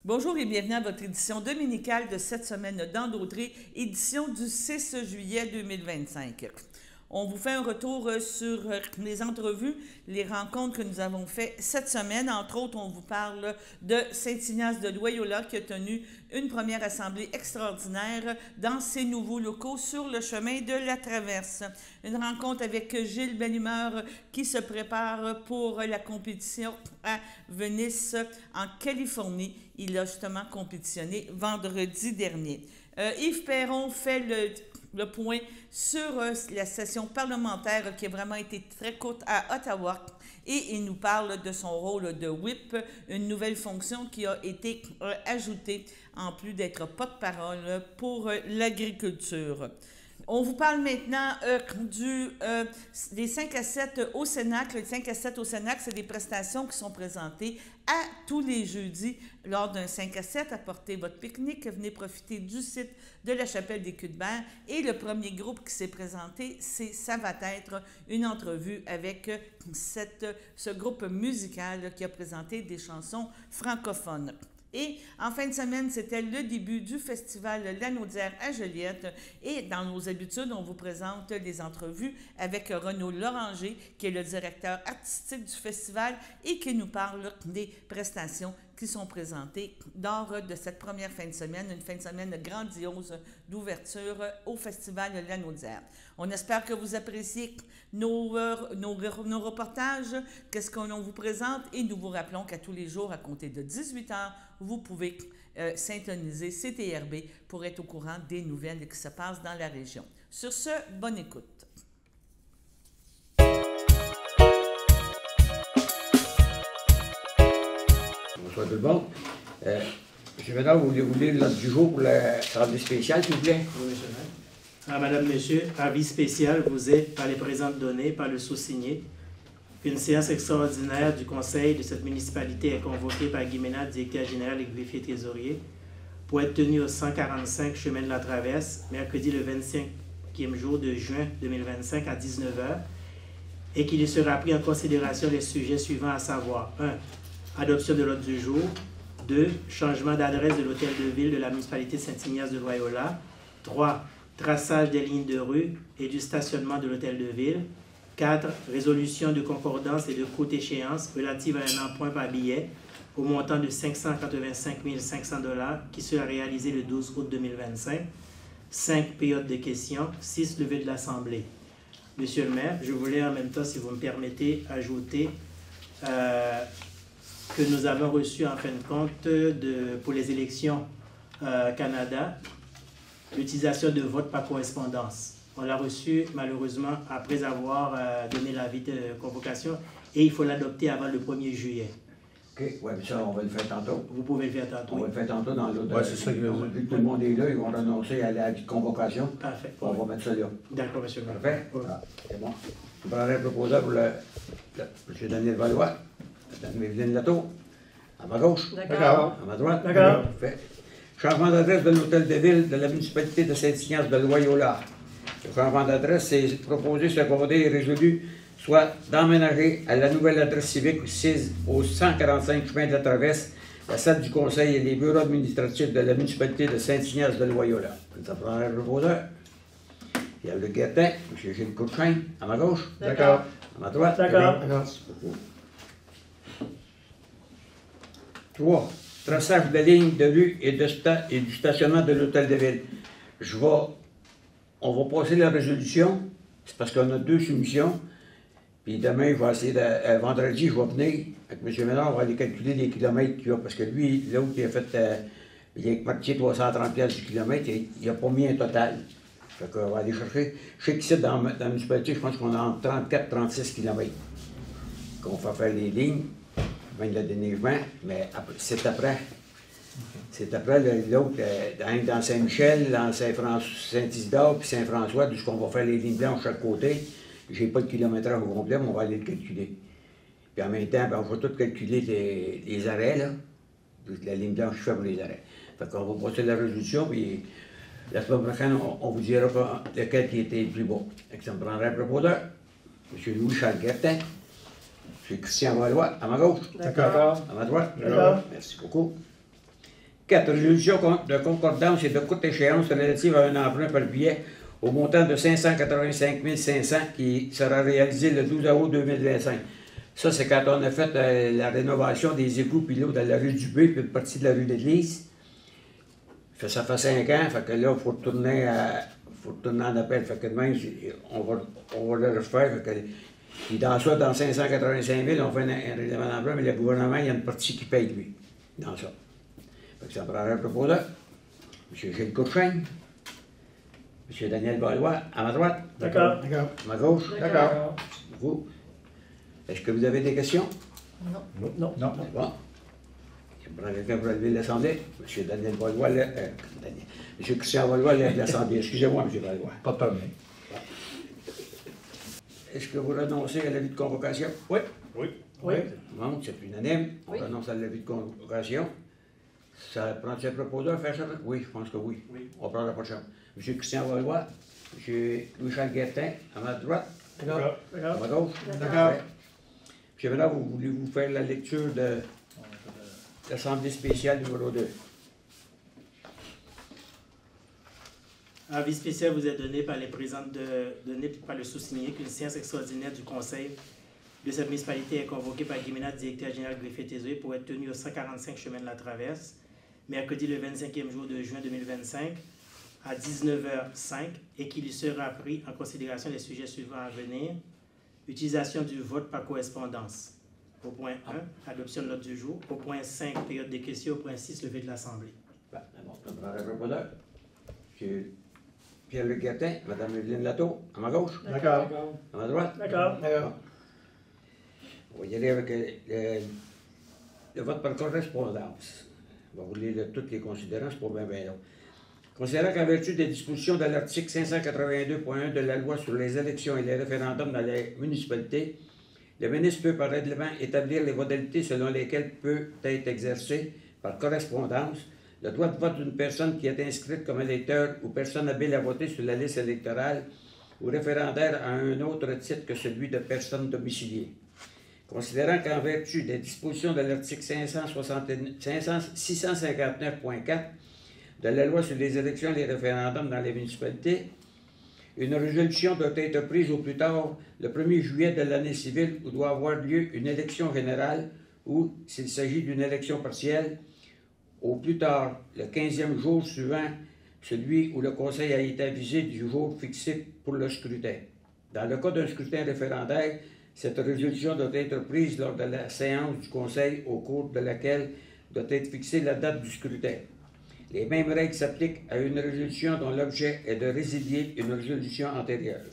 Bonjour et bienvenue à votre édition dominicale de cette semaine d'Andauderie, édition du 6 juillet 2025. On vous fait un retour sur les entrevues, les rencontres que nous avons faites cette semaine. Entre autres, on vous parle de Saint-Ignace de Loyola qui a tenu une première assemblée extraordinaire dans ses nouveaux locaux sur le chemin de la Traverse. Une rencontre avec Gilles Bellumeur qui se prépare pour la compétition à Venice en Californie. Il a justement compétitionné vendredi dernier. Yves Perron fait le point sur la session parlementaire qui a vraiment été très courte à Ottawa et il nous parle de son rôle de whip, une nouvelle fonction qui a été ajoutée en plus d'être porte-parole pour l'agriculture. On vous parle maintenant des 5 à 7 au Cénacle. Les 5 à 7 au Cénacle, c'est des prestations qui sont présentées à tous les jeudis lors d'un 5 à 7. Apportez votre pique-nique, venez profiter du site de la Chapelle des Culs-de-Berre. Et le premier groupe qui s'est présenté, ça va être une entrevue avec ce groupe musical qui a présenté des chansons francophones. Et en fin de semaine, c'était le début du festival Lanaudière à Joliette. Et dans nos habitudes, on vous présente les entrevues avec Renaud Loranger, qui est le directeur artistique du festival et qui nous parle des prestations qui sont présentées lors de cette première fin de semaine, une fin de semaine grandiose d'ouverture au festival Lanaudière. On espère que vous appréciez nos reportages, qu'est-ce qu'on vous présente, et nous vous rappelons qu'à tous les jours, à compter de 18h, vous pouvez syntoniser CTRB pour être au courant des nouvelles qui se passent dans la région. Sur ce, bonne écoute. Bonsoir tout le monde. M. Ménard, vous voulez l'ordre du jour pour la rendez spéciale, s'il vous plaît? Oui, monsieur le maire. Madame, Monsieur, avis spécial vous est, par les présentes données, par le sous-signé. Une séance extraordinaire du conseil de cette municipalité est convoquée par Guy Ménard, directeur général et greffier trésorier, pour être tenue au 145 chemin de la Traverse, mercredi le 25e jour de juin 2025 à 19h, et qu'il y sera pris en considération les sujets suivants, à savoir 1. Adoption de l'ordre du jour. 2. Changement d'adresse de l'hôtel de ville de la municipalité de Saint-Ignace de Loyola. 3. Traçage des lignes de rue et du stationnement de l'hôtel de ville. 4. Résolution de concordance et de courte échéance relative à un emprunt par billet au montant de 585 500 $ qui sera réalisé le 12 août 2025. 5. Période de questions. 6. Levée de l'Assemblée. Monsieur le maire, je voulais en même temps, si vous me permettez, ajouter que nous avons reçu en fin de compte pour les élections Canada l'utilisation de vote par correspondance. On l'a reçu malheureusement après avoir donné l'avis de convocation et il faut l'adopter avant le 1er juillet. OK, oui, mais ça, on va le faire tantôt. Vous pouvez le faire tantôt. On va le faire tantôt dans l'autre. Oui, c'est ça que vu que tout le monde est là, ils vont renoncer à la convocation. Parfait. On va mettre ça là. D'accord, monsieur le maire. Parfait? Oui. Ah, c'est bon. Je prendrai un proposeur pour M. Daniel Valois, Mme Evelyne Latour. À ma gauche. D'accord. À ma droite. D'accord. Parfait. Changement d'adresse de l'hôtel de ville de la municipalité de Saint-Ignace de Loyola. Le changement d'adresse est proposé, secondé et résolu, soit d'emménager à la nouvelle adresse civique 6 au 145 chemin de la Traverse, la salle du conseil et les bureaux administratifs de la municipalité de Saint-Ignace de Loyola. Ça prendra un proposeur. Il y a le Guettin, M. Gilles Couchain, à ma gauche. D'accord. À ma droite. D'accord. 3. Traçage de lignes de rue et du stationnement de l'hôtel de ville. On va passer la résolution, c'est parce qu'on a 2 soumissions. Puis demain, je vais essayer vendredi, je vais venir avec M. Ménard, on va aller calculer les kilomètres qu'il y a. Parce que lui, l'autre, il a fait, il a marqué 330$ du kilomètre, il n'a pas mis un total. Fait qu'on va aller chercher. Je sais qu'ici, dans la municipalité, je pense qu'on a entre 34 et 36 km. Qu'on va faire les lignes, même le déneigement, mais c'est après. C'est après l'autre, dans Saint-Michel, dans Saint-Isidore, puis Saint-François, d'où on va faire les lignes blanches de chaque côté. J'ai pas de kilométrage au complet, mais on va aller le calculer. Puis en même temps, on va tout calculer les arrêts, là. La ligne blanche, je fais pour les arrêts. Fait qu'on va passer la résolution, puis la semaine prochaine, on vous dira lequel qui était le plus beau. Ça me prendrait un proposeur. M. Louis-Charles Guertin. M. Christian Valois, à ma gauche. D'accord. À ma droite. D'accord. Merci beaucoup. 4. Résolution de concordance et de courte échéance relative à un emprunt par billet au montant de 585 500 qui sera réalisé le 12 août 2025. Ça, c'est quand on a fait la rénovation des égouts pilots dans la rue Dubé puis une partie de la rue d'Église. Ça fait 5 ans, fait que là, il faut retourner en appel. Fait que demain, on va le refaire. Fait que, puis dans ça, dans 585 000, on fait un règlement d'emprunt, mais le gouvernement, il y a une partie qui paye, lui, dans ça. Fait que ça prendrait un proposeur. M. Gilles Courchain. M. Daniel Valois, à ma droite. D'accord. À ma gauche. D'accord. Vous. Est-ce que vous avez des questions? Non. Non. Bon. Je prends quelqu'un pour lever l'Assemblée. M. Daniel Valois, M. Christian Valois lève l'Assemblée. Excusez-moi, M. Valois. Pas de problème. Est-ce que vous renoncez à l'avis de convocation? Oui. Bon, c'est unanime. On renonce à l'avis de convocation. Ça prend-il un proposeur à faire ça? Oui, je pense que oui. On prendra pas de chance. M. Christian Valois, M. Louis-Charles Guertin, à ma droite. D'accord. À ma gauche. D'accord. M. Bernard, voulez-vous faire la lecture de l'Assemblée spéciale numéro 2? Avis spécial vous est donné par les présidents donné par le sous-signé qu'une séance extraordinaire du Conseil de cette municipalité est convoquée par Guy Ménard, directeur général Greffier-Tézoué, pour être tenue au 145 chemin de la Traverse, mercredi le 25e jour de juin 2025, à 19h05, et qu'il y sera pris en considération les sujets suivants à venir. Utilisation du vote par correspondance. Au point 1, adoption de l'ordre du jour. Au point 5, période des questions. Au point 6, levée de l'Assemblée. Bon, on prendra un proposeur. M. Pierre-Luc Guertin, Mme Evelyne Latour, à ma gauche. D'accord. À ma droite. D'accord. On va y aller avec le vote par correspondance. On va vous lire toutes les considérances pour bien long. Considérant qu'en vertu des dispositions de l'article 582.1 de la loi sur les élections et les référendums dans les municipalités, le ministre peut par règlement établir les modalités selon lesquelles peut être exercé par correspondance le droit de vote d'une personne qui est inscrite comme électeur ou personne habile à voter sur la liste électorale ou référendaire à un autre titre que celui de personne domiciliée. Considérant qu'en vertu des dispositions de l'article 659.4 de la loi sur les élections et les référendums dans les municipalités, une résolution doit être prise au plus tard le 1er juillet de l'année civile où doit avoir lieu une élection générale ou, s'il s'agit d'une élection partielle, au plus tard le 15e jour suivant celui où le Conseil a été avisé du jour fixé pour le scrutin. Dans le cas d'un scrutin référendaire, cette résolution doit être prise lors de la séance du Conseil au cours de laquelle doit être fixée la date du scrutin. Les mêmes règles s'appliquent à une résolution dont l'objet est de résilier une résolution antérieure.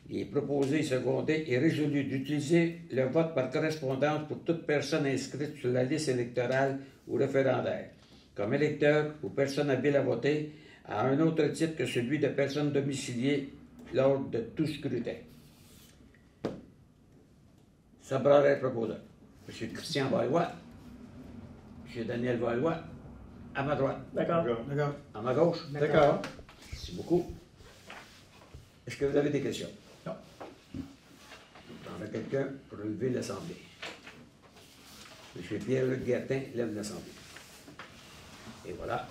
Il est proposé, secondé et résolu d'utiliser le vote par correspondance pour toute personne inscrite sur la liste électorale ou référendaire, comme électeur ou personne habile à voter, à un autre titre que celui de personne domiciliée lors de tout scrutin. Ça prendrait le proposeur. M. Christian Valois, M. Daniel Valois, à ma droite. D'accord. À ma gauche. D'accord. Merci beaucoup. Est-ce que vous avez des questions? Non. Je prendrai quelqu'un pour lever l'Assemblée. M. Pierre-Luc Guertin lève l'Assemblée. Et voilà.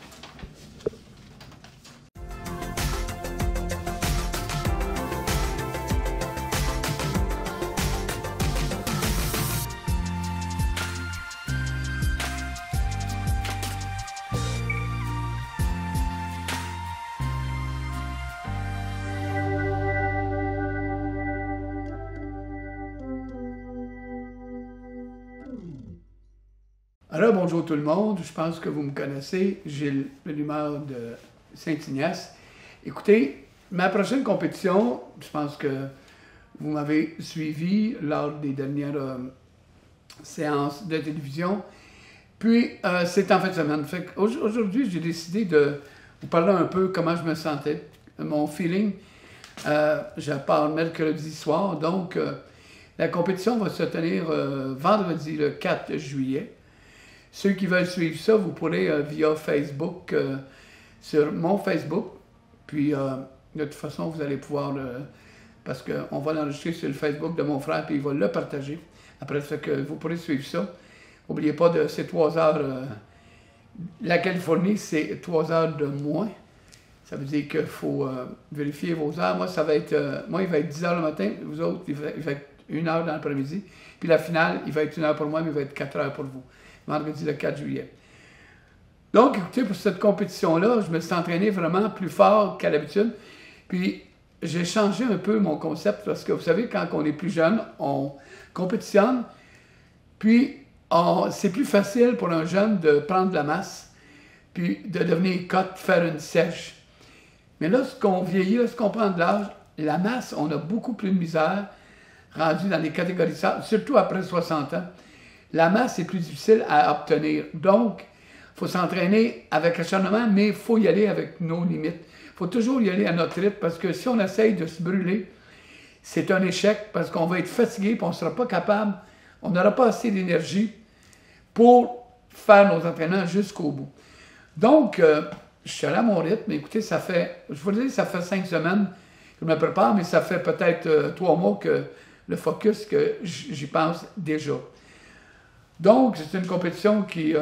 Alors, bonjour tout le monde. Je pense que vous me connaissez. Gilles, le numéro de Saint-Ignace. Écoutez, ma prochaine compétition, je pense que vous m'avez suivi lors des dernières séances de télévision. Puis, c'est en fin de semaine. Aujourd'hui, j'ai décidé de vous parler un peu comment je me sentais, mon feeling. Je pars mercredi soir, donc la compétition va se tenir vendredi, le 4 juillet. Ceux qui veulent suivre ça, vous pourrez via Facebook, sur mon Facebook. Puis, de toute façon, vous allez pouvoir parce qu'on va l'enregistrer sur le Facebook de mon frère, puis il va le partager. Après, ça que vous pourrez suivre ça. N'oubliez pas de ces 3 heures La Californie, c'est 3 heures de moins. Ça veut dire qu'il faut vérifier vos heures. Moi, moi, il va être 10 heures le matin. Vous autres, il va être 1 heure dans l'après-midi. Puis la finale, il va être 1 heure pour moi, mais il va être 4 heures pour vous. Vendredi le 4 juillet. Donc, écoutez, pour cette compétition-là, je me suis entraîné vraiment plus fort qu'à l'habitude. Puis, j'ai changé un peu mon concept parce que, vous savez, quand on est plus jeune, on compétitionne. Puis, c'est plus facile pour un jeune de prendre de la masse, puis de devenir cut, faire une sèche. Mais là, ce qu'on vieillit, ce qu'on prend de l'âge, la masse, on a beaucoup plus de misère rendue dans les catégories, surtout après 60 ans. La masse est plus difficile à obtenir. Donc, il faut s'entraîner avec acharnement, mais il faut y aller avec nos limites. Il faut toujours y aller à notre rythme, parce que si on essaye de se brûler, c'est un échec, parce qu'on va être fatigué, puis on ne sera pas capable, on n'aura pas assez d'énergie pour faire nos entraînements jusqu'au bout. Donc, je suis allé à mon rythme. Écoutez, je vous le dis, ça fait 5 semaines que je me prépare, mais ça fait peut-être 3 mois que le focus, que j'y pense déjà. Donc, c'est une compétition qui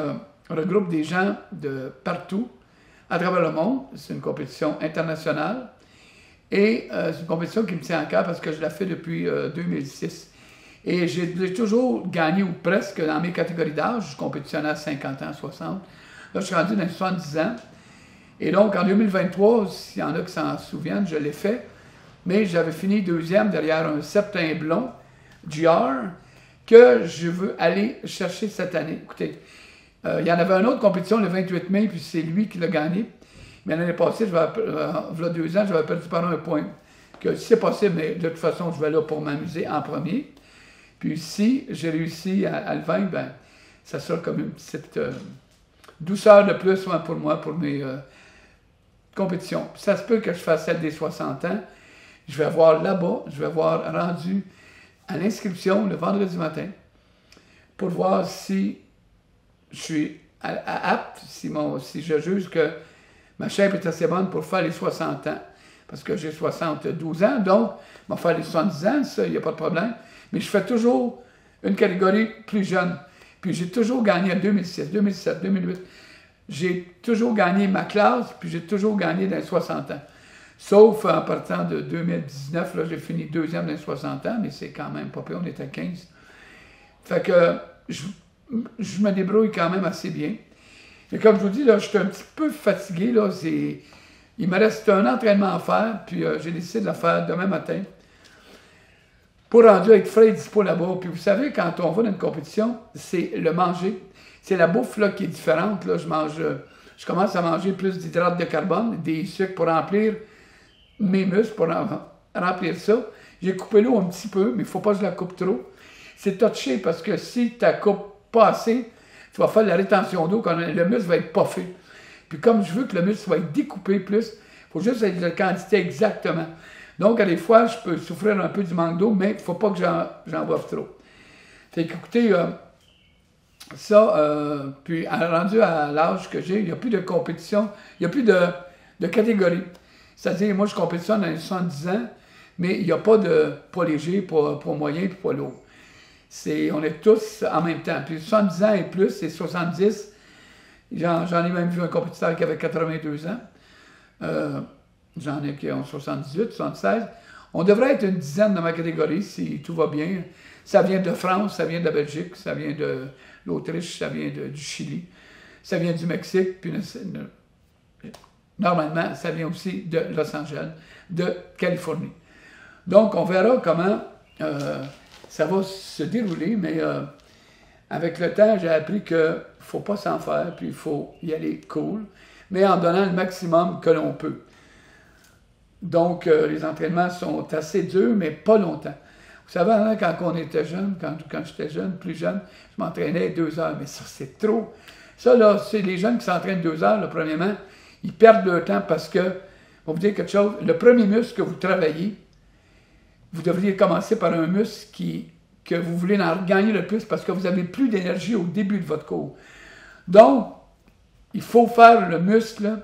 regroupe des gens de partout, à travers le monde. C'est une compétition internationale. Et c'est une compétition qui me tient à cœur parce que je la fais depuis 2006. Et j'ai toujours gagné, ou presque, dans mes catégories d'âge. Je compétitionnais à 50 ans, 60. Là, je suis rendu dans les 70 ans. Et donc, en 2023, s'il y en a qui s'en souviennent, je l'ai fait. Mais j'avais fini 2e derrière un certain blond, GR, que je veux aller chercher cette année. Écoutez, il y en avait une autre compétition le 28 mai, puis c'est lui qui l'a gagné. Mais l'année passée, il y a 2 ans, j'avais perdu par un point. Que si c'est possible, mais de toute façon, je vais là pour m'amuser en premier. Puis si j'ai réussi à le vaincre, ben, ça sera comme une petite douceur de plus pour moi, pour mes compétitions. Puis ça se peut que je fasse celle des 60 ans. Je vais avoir là-bas, je vais avoir rendu à l'inscription le vendredi matin pour voir si je suis apte, si je juge que ma shape est assez bonne pour faire les 60 ans. Parce que j'ai 72 ans, donc, je vais faire les 70 ans, ça, il n'y a pas de problème. Mais je fais toujours une catégorie plus jeune. Puis j'ai toujours gagné en 2006, 2007, 2008. J'ai toujours gagné ma classe, puis j'ai toujours gagné dans les 60 ans. Sauf en partant de 2019, là, j'ai fini 2e dans les 60 ans, mais c'est quand même pas pire, on est à 15. Fait que je me débrouille quand même assez bien. Et comme je vous dis, là, je suis un petit peu fatigué, là, il me reste un entraînement à faire, puis j'ai décidé de le faire demain matin pour rendu être frais et dispo là-bas. Puis vous savez, quand on va dans une compétition, c'est le manger. C'est la bouffe là, qui est différente. Là, je commence à manger plus d'hydrates de carbone, des sucres pour remplir mes muscles, pour remplir ça. J'ai coupé l'eau un petit peu, mais il ne faut pas que je la coupe trop. C'est touché parce que si tu la coupes pas assez, tu vas faire de la rétention d'eau quand le muscle va être puffé. Puis comme je veux que le muscle soit découpé plus, il faut juste la quantité exactement. Donc, à des fois, je peux souffrir un peu du manque d'eau, mais il ne faut pas que j'en boive trop. Fait qu'écoutez, puis rendu à l'âge que j'ai, il n'y a plus de compétition, il n'y a plus de catégorie. C'est-à-dire, moi, je compétitionne dans les 70 ans, mais il n'y a pas de poids léger, poids moyen et poids lourd. On est tous en même temps. Puis 70 ans et plus, c'est 70. J'en ai même vu un compétiteur qui avait 82 ans. J'en ai qui ont 78, 76. On devrait être une dizaine dans ma catégorie si tout va bien. Ça vient de France, ça vient de la Belgique, ça vient de l'Autriche, ça vient du Chili, ça vient du Mexique, puis normalement, ça vient aussi de Los Angeles, de Californie. Donc, on verra comment ça va se dérouler, mais avec le temps, j'ai appris qu'il ne faut pas s'en faire, puis il faut y aller cool, mais en donnant le maximum que l'on peut. Donc, les entraînements sont assez durs, mais pas longtemps. Vous savez, hein, quand on était jeune, quand j'étais jeune, plus jeune, je m'entraînais 2 heures, mais ça, c'est trop. Ça, là, c'est les jeunes qui s'entraînent 2 heures, là, premièrement, ils perdent leur temps parce que, on va vous dire quelque chose, le premier muscle que vous travaillez, vous devriez commencer par un muscle que vous voulez en gagner le plus parce que vous n'avez plus d'énergie au début de votre cours. Donc, il faut faire le muscle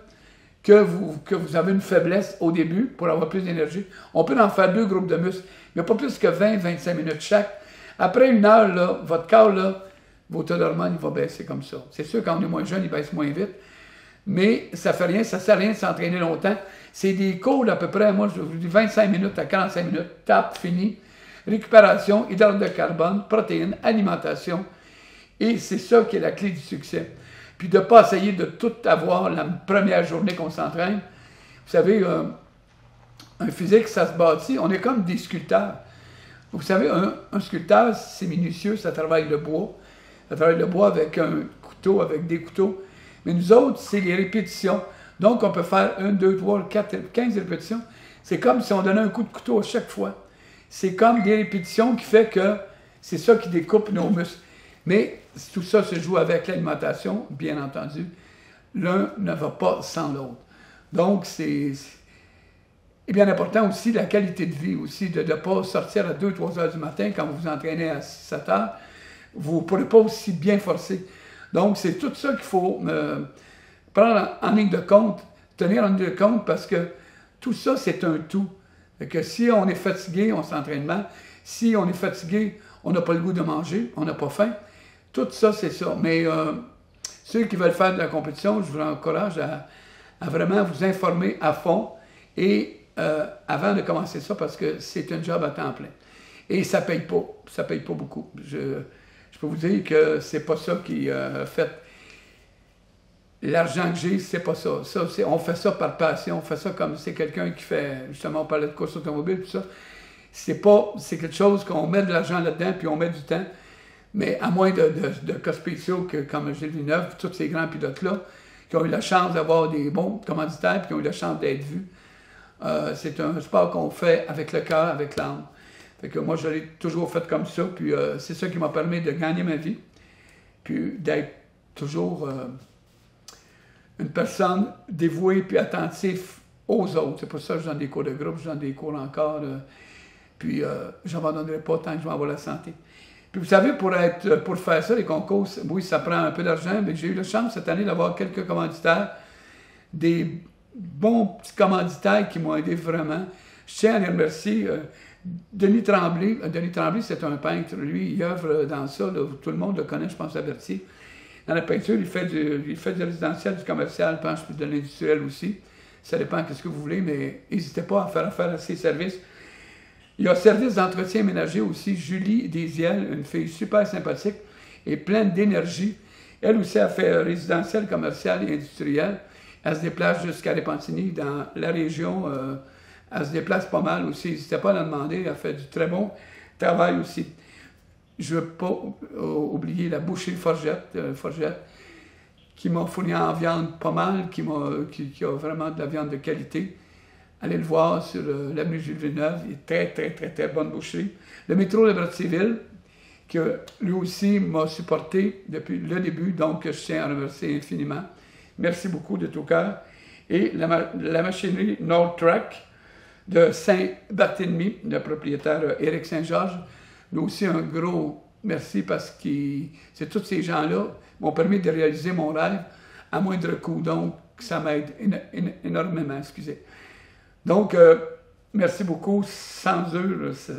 que vous avez une faiblesse au début pour avoir plus d'énergie. On peut en faire 2 groupes de muscles, mais pas plus que 20-25 minutes chaque. Après 1 heure, là, votre corps là, votre taux d'hormones va baisser comme ça. C'est sûr, quand on est moins jeune, il baisse moins vite, mais ça fait rien, ça sert à rien de s'entraîner longtemps. C'est des cours d'à peu près, moi, je vous dis 25 minutes à 45 minutes, tape, fini, récupération, hydrate de carbone, protéines, alimentation, et c'est ça qui est la clé du succès. Puis de ne pas essayer de tout avoir la première journée qu'on s'entraîne. Vous savez, un physique, ça se bâtit, on est comme des sculpteurs. Vous savez, un sculpteur, c'est minutieux, ça travaille le bois. Ça travaille le bois avec un couteau, avec des couteaux. Mais nous autres, c'est les répétitions. Donc, on peut faire 1, 2, 3, 4, 15 répétitions. C'est comme si on donnait un coup de couteau à chaque fois. C'est comme des répétitions qui fait que c'est ça qui découpe nos muscles. Mais tout ça se joue avec l'alimentation, bien entendu. L'un ne va pas sans l'autre. Donc, c'est bien important aussi la qualité de vie aussi, de ne pas sortir à 2-3 heures du matin quand vous vous entraînez à 6-7 heures. Vous ne pourrez pas aussi bien forcer. Donc, c'est tout ça qu'il faut prendre en ligne de compte, tenir en ligne de compte, parce que tout ça, c'est un tout. Fait que si on est fatigué, on s'entraîne mal. Si on est fatigué, on n'a pas le goût de manger, on n'a pas faim. Tout ça, c'est ça. Mais ceux qui veulent faire de la compétition, je vous encourage à vraiment vous informer à fond et avant de commencer ça, parce que c'est un job à temps plein. Et ça ne paye pas. Ça ne paye pas beaucoup. Je peux vous dire que c'est pas ça qui fait l'argent que j'ai, c'est pas ça. On fait ça par passion, on fait ça comme c'est quelqu'un qui fait, justement, on parlait de course automobile, tout ça. C'est quelque chose qu'on met de l'argent là-dedans, puis on met du temps. Mais à moins de cas spéciaux comme Gilles Villeneuve, tous ces grands pilotes-là, qui ont eu la chance d'avoir des bons commanditaires, puis qui ont eu la chance d'être vus. C'est un sport qu'on fait avec le cœur, avec l'âme. Fait que moi, je l'ai toujours fait comme ça, puis c'est ça qui m'a permis de gagner ma vie, puis d'être toujours une personne dévouée puis attentive aux autres. C'est pour ça que je donne des cours de groupe, je donne des cours encore, puis je n'abandonnerai pas tant que je vais avoir la santé. Puis vous savez, pour faire ça, les concours, oui, ça prend un peu d'argent, mais j'ai eu la chance cette année d'avoir quelques commanditaires, des bons petits commanditaires qui m'ont aidé vraiment. Je tiens à les remercier. Denis Tremblay, c'est un peintre, lui, il œuvre dans ça, là, tout le monde le connaît, je pense, à Berthier. Dans la peinture, il fait du résidentiel, du commercial, je pense, de l'industriel aussi. Ça dépend de ce que vous voulez, mais n'hésitez pas à faire affaire à ses services. Il y a service d'entretien ménager aussi, Julie Desiel, une fille super sympathique et pleine d'énergie. Elle aussi a fait résidentiel, commercial et industriel. Elle se déplace jusqu'à Repentigny, dans la région. Elle se déplace pas mal aussi. N'hésitez pas à la demander. Elle fait du très bon travail aussi. Je ne veux pas oublier la boucherie Forgette, qui m'a fourni en viande pas mal, qui a vraiment de la viande de qualité. Allez le voir sur l'avenue Jules Villeneuve. Il est très, très, très, très bonne boucherie. Le métro de Berthierville, qui lui aussi m'a supporté depuis le début, donc je tiens à remercier infiniment. Merci beaucoup de tout cœur. Et la machinerie Nord-Track de Saint-Barthélemy, le propriétaire Éric Saint-Georges, lui aussi un gros merci parce que c'est tous ces gens-là qui m'ont permis de réaliser mon rêve à moindre coût. Donc, ça m'aide énormément, excusez. Donc, merci beaucoup. Sans eux, ça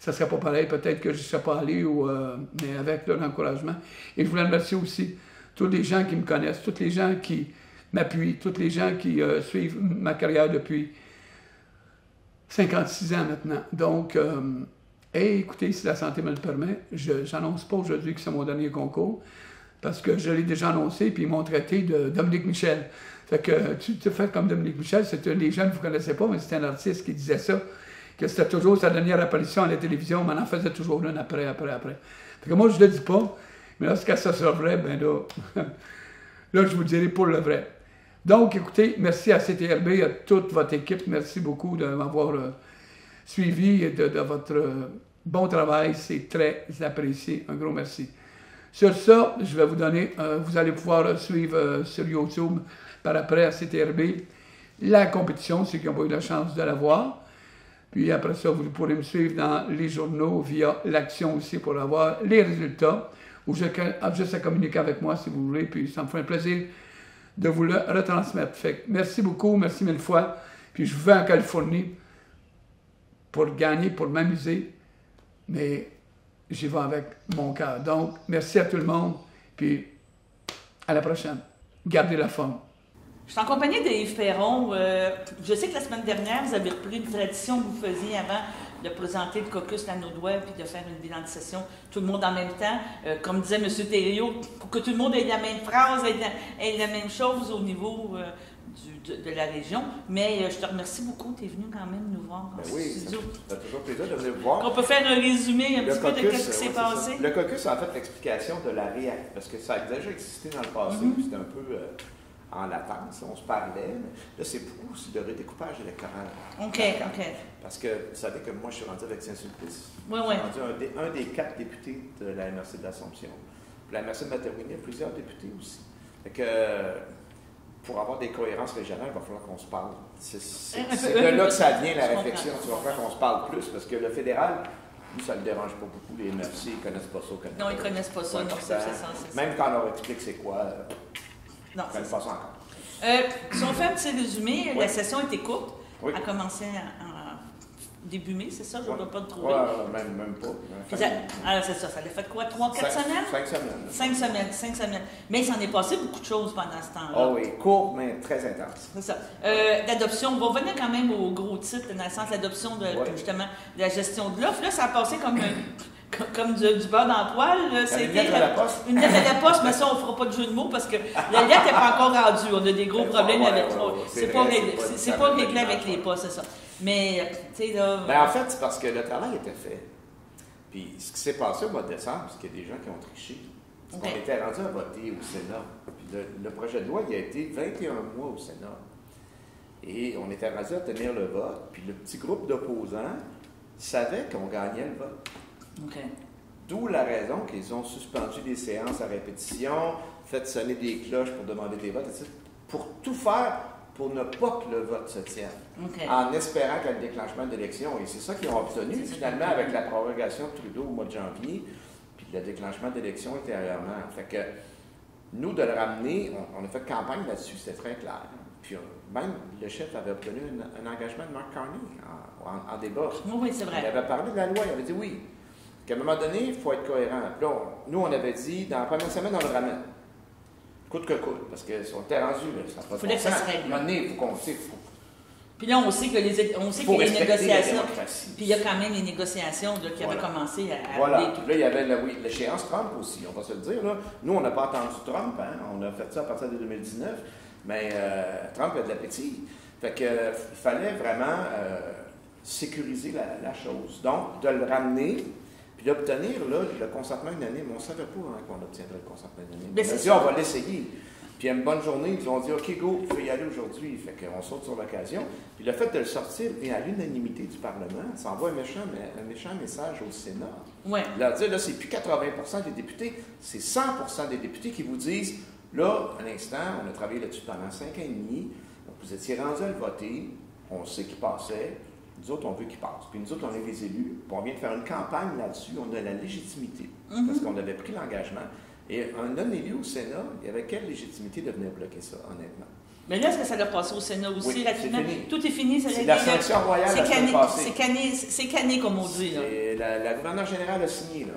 ne serait pas pareil. Peut-être que je ne serais pas allé, mais avec leur encouragement. Et je voulais remercier aussi tous les gens qui me connaissent, tous les gens qui m'appuient, tous les gens qui suivent ma carrière depuis 56 ans maintenant. Donc, écoutez, si la santé me le permet, je n'annonce pas aujourd'hui que c'est mon dernier concours, parce que je l'ai déjà annoncé, puis ils m'ont traité de Dominique Michel. Fait que tu te fais comme Dominique Michel, les gens ne vous connaissaient pas, mais c'était un artiste qui disait ça, que c'était toujours sa dernière apparition à la télévision, mais on en faisait toujours une après. Fait que moi, je ne le dis pas, mais lorsque ça sera vrai, ben là, là, je vous le dirai pour le vrai. Donc, écoutez, merci à CTRB, à toute votre équipe, merci beaucoup de m'avoir suivi et de votre bon travail, c'est très apprécié, un gros merci. Sur ça, je vais vous donner, vous allez pouvoir suivre sur YouTube par après à CTRB la compétition, ceux qui n'ont pas eu la chance de la voir. Puis après ça, vous pourrez me suivre dans les journaux via l'Action aussi pour avoir les résultats, ou juste à communiquer avec moi si vous voulez, puis ça me ferait un plaisir de vous le retransmettre. Fait que merci beaucoup, merci mille fois, puis je vais en Californie pour gagner, pour m'amuser, mais j'y vais avec mon cœur. Donc, merci à tout le monde, puis à la prochaine. Gardez la forme. Je suis en compagnie d'Yves Perron. Je sais que la semaine dernière, vous avez repris une tradition que vous faisiez avant de présenter le caucus Lanaudois puis de faire une bilan de session, tout le monde en même temps. Comme disait M. Thériault, pour que tout le monde ait la même phrase, ait la même chose au niveau de la région. Mais je te remercie beaucoup. Tu es venu quand même nous voir en studio. Ça fait toujours plaisir de venir vous voir. On peut faire un résumé un petit peu de ce qui s'est passé. Le caucus, en fait, l'explication de la REAC, parce que ça a déjà existé dans le passé, puis c'était un peu en latence, on se parlait. Là, c'est beaucoup aussi de redécoupage électoral. OK. Parce que vous savez que moi, je suis rendu avec Saint-Sulpice. Oui. Je suis rendu un des 4 députés de la MRC de l'Assomption. Puis la MRC de Matawini a plusieurs députés aussi. Fait que pour avoir des cohérences régionales, il va falloir qu'on se parle. C'est de là que ça vient la réflexion. Il va falloir qu'on se parle plus, parce que le fédéral, nous, ça ne le dérange pas beaucoup. Les MRC, ils ne connaissent pas ça. Non, ils ne connaissent pas ça. Même quand on leur explique c'est quoi, non, ils ne connaissent pas ça encore. Si on fait un petit résumé, la session était courte. Oui. Elle a commencé en début mai, c'est ça? Je ne dois pas le trouver. Même pas. Alors, c'est ça. Ça a fait quoi? 3-4 semaines? 5 semaines. 5 semaines. Mais il s'en est passé beaucoup de choses pendant ce temps-là. Ah oui, court, mais très intense. C'est ça. L'adoption, on va revenir quand même au gros titre, dans le sens de l'adoption justement de la gestion de l'offre. Là, ça a passé comme du beurre dans le poil. Une lettre à la poste. Une lettre à la poste, mais ça, on ne fera pas de jeu de mots parce que la lettre n'est pas encore rendue. On a des gros problèmes avec c'est pas réglé avec les postes, c'est ça. Mais, tu sais, là. Ben, en fait, c'est parce que le travail était fait. Puis, ce qui s'est passé au mois de décembre, c'est qu'il y a des gens qui ont triché. On était rendu à voter au Sénat. Puis, le projet de loi, il a été 21 mois au Sénat. Et on était rendu à tenir le vote. Puis, le petit groupe d'opposants savait qu'on gagnait le vote. D'où la raison qu'ils ont suspendu des séances à répétition, fait sonner des cloches pour demander des votes, etc. Pour tout faire pour ne pas que le vote se tienne, en espérant qu'il y ait le déclenchement d'élections. Et c'est ça qu'ils ont obtenu, finalement, avec la prorogation de Trudeau au mois de janvier, puis le déclenchement d'élections ultérieurement. Fait que nous, de le ramener, on a fait campagne là-dessus, c'était très clair. Puis même le chef avait obtenu un engagement de Mark Carney en débat. Oui, c'est vrai. Il avait parlé de la loi, il avait dit oui. Qu'à un moment donné, il faut être cohérent. Puis là, nous, on avait dit, dans la première semaine, on le ramène. Coûte que coûte, parce qu'on était rendu, ça n'a pas de bon sens. À un moment donné, il faut qu'on sait. Puis là, on sait que qu'il y a les négociations. Puis il y a quand même les négociations qui avaient commencé à voilà. Puis là, il y avait l'échéance Trump aussi, on va se le dire. Là. Nous, on n'a pas attendu Trump, hein. On a fait ça à partir de 2019, mais Trump a de l'appétit. Fait que il fallait vraiment sécuriser la chose. Donc, de le ramener. Puis d'obtenir le consentement unanime, on ne savait pas qu'on obtiendrait le consentement unanime. On a dit, on va l'essayer. Puis une bonne journée, ils ont dit, OK, go, il faut y aller aujourd'hui. Fait qu'on saute sur l'occasion. Puis le fait de le sortir et à l'unanimité du Parlement, ça envoie un méchant message au Sénat. Ouais. Leur dire, là, c'est plus 80% des députés, c'est 100% des députés qui vous disent, là, à l'instant, on a travaillé là-dessus pendant 5 ans et demi, donc vous étiez rendus à le voter, on sait qu'il passait. Nous autres, on veut qu'il passe. Puis nous autres, on est les élus. Puis on vient de faire une campagne là-dessus. On a la légitimité. Parce qu'on avait pris l'engagement. Et un non-élu au Sénat, il y avait quelle légitimité de venir bloquer ça, honnêtement? Mais là, est-ce que ça l'a passé au Sénat aussi, oui, rapidement? Fini. Tout est fini. C'est la sanction royale la semaine passée. C'est canné, comme on dit. Là. La gouverneure générale a signé. Là.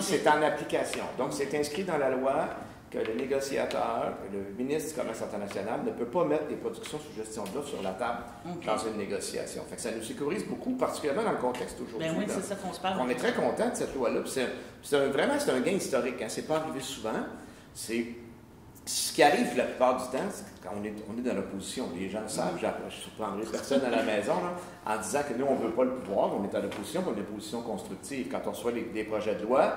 C'est en application. Donc, c'est inscrit dans la loi que le négociateur, le ministre du Commerce international ne peut pas mettre des productions sous gestion de l'offre sur la table dans une négociation. Fait que ça nous sécurise beaucoup, particulièrement dans le contexte d'aujourd'hui. Ben oui, c'est ça qu'on se parle. On est très content de cette loi-là. Vraiment, c'est un gain historique. Hein. C'est pas arrivé souvent. C'est ce qui arrive la plupart du temps, c'est quand on est dans l'opposition. Les gens le savent. Je ne surprendrai personne à la maison là, en disant que nous, on ne veut pas le pouvoir. On est à l'opposition, mais une opposition constructive. Quand on reçoit des projets de loi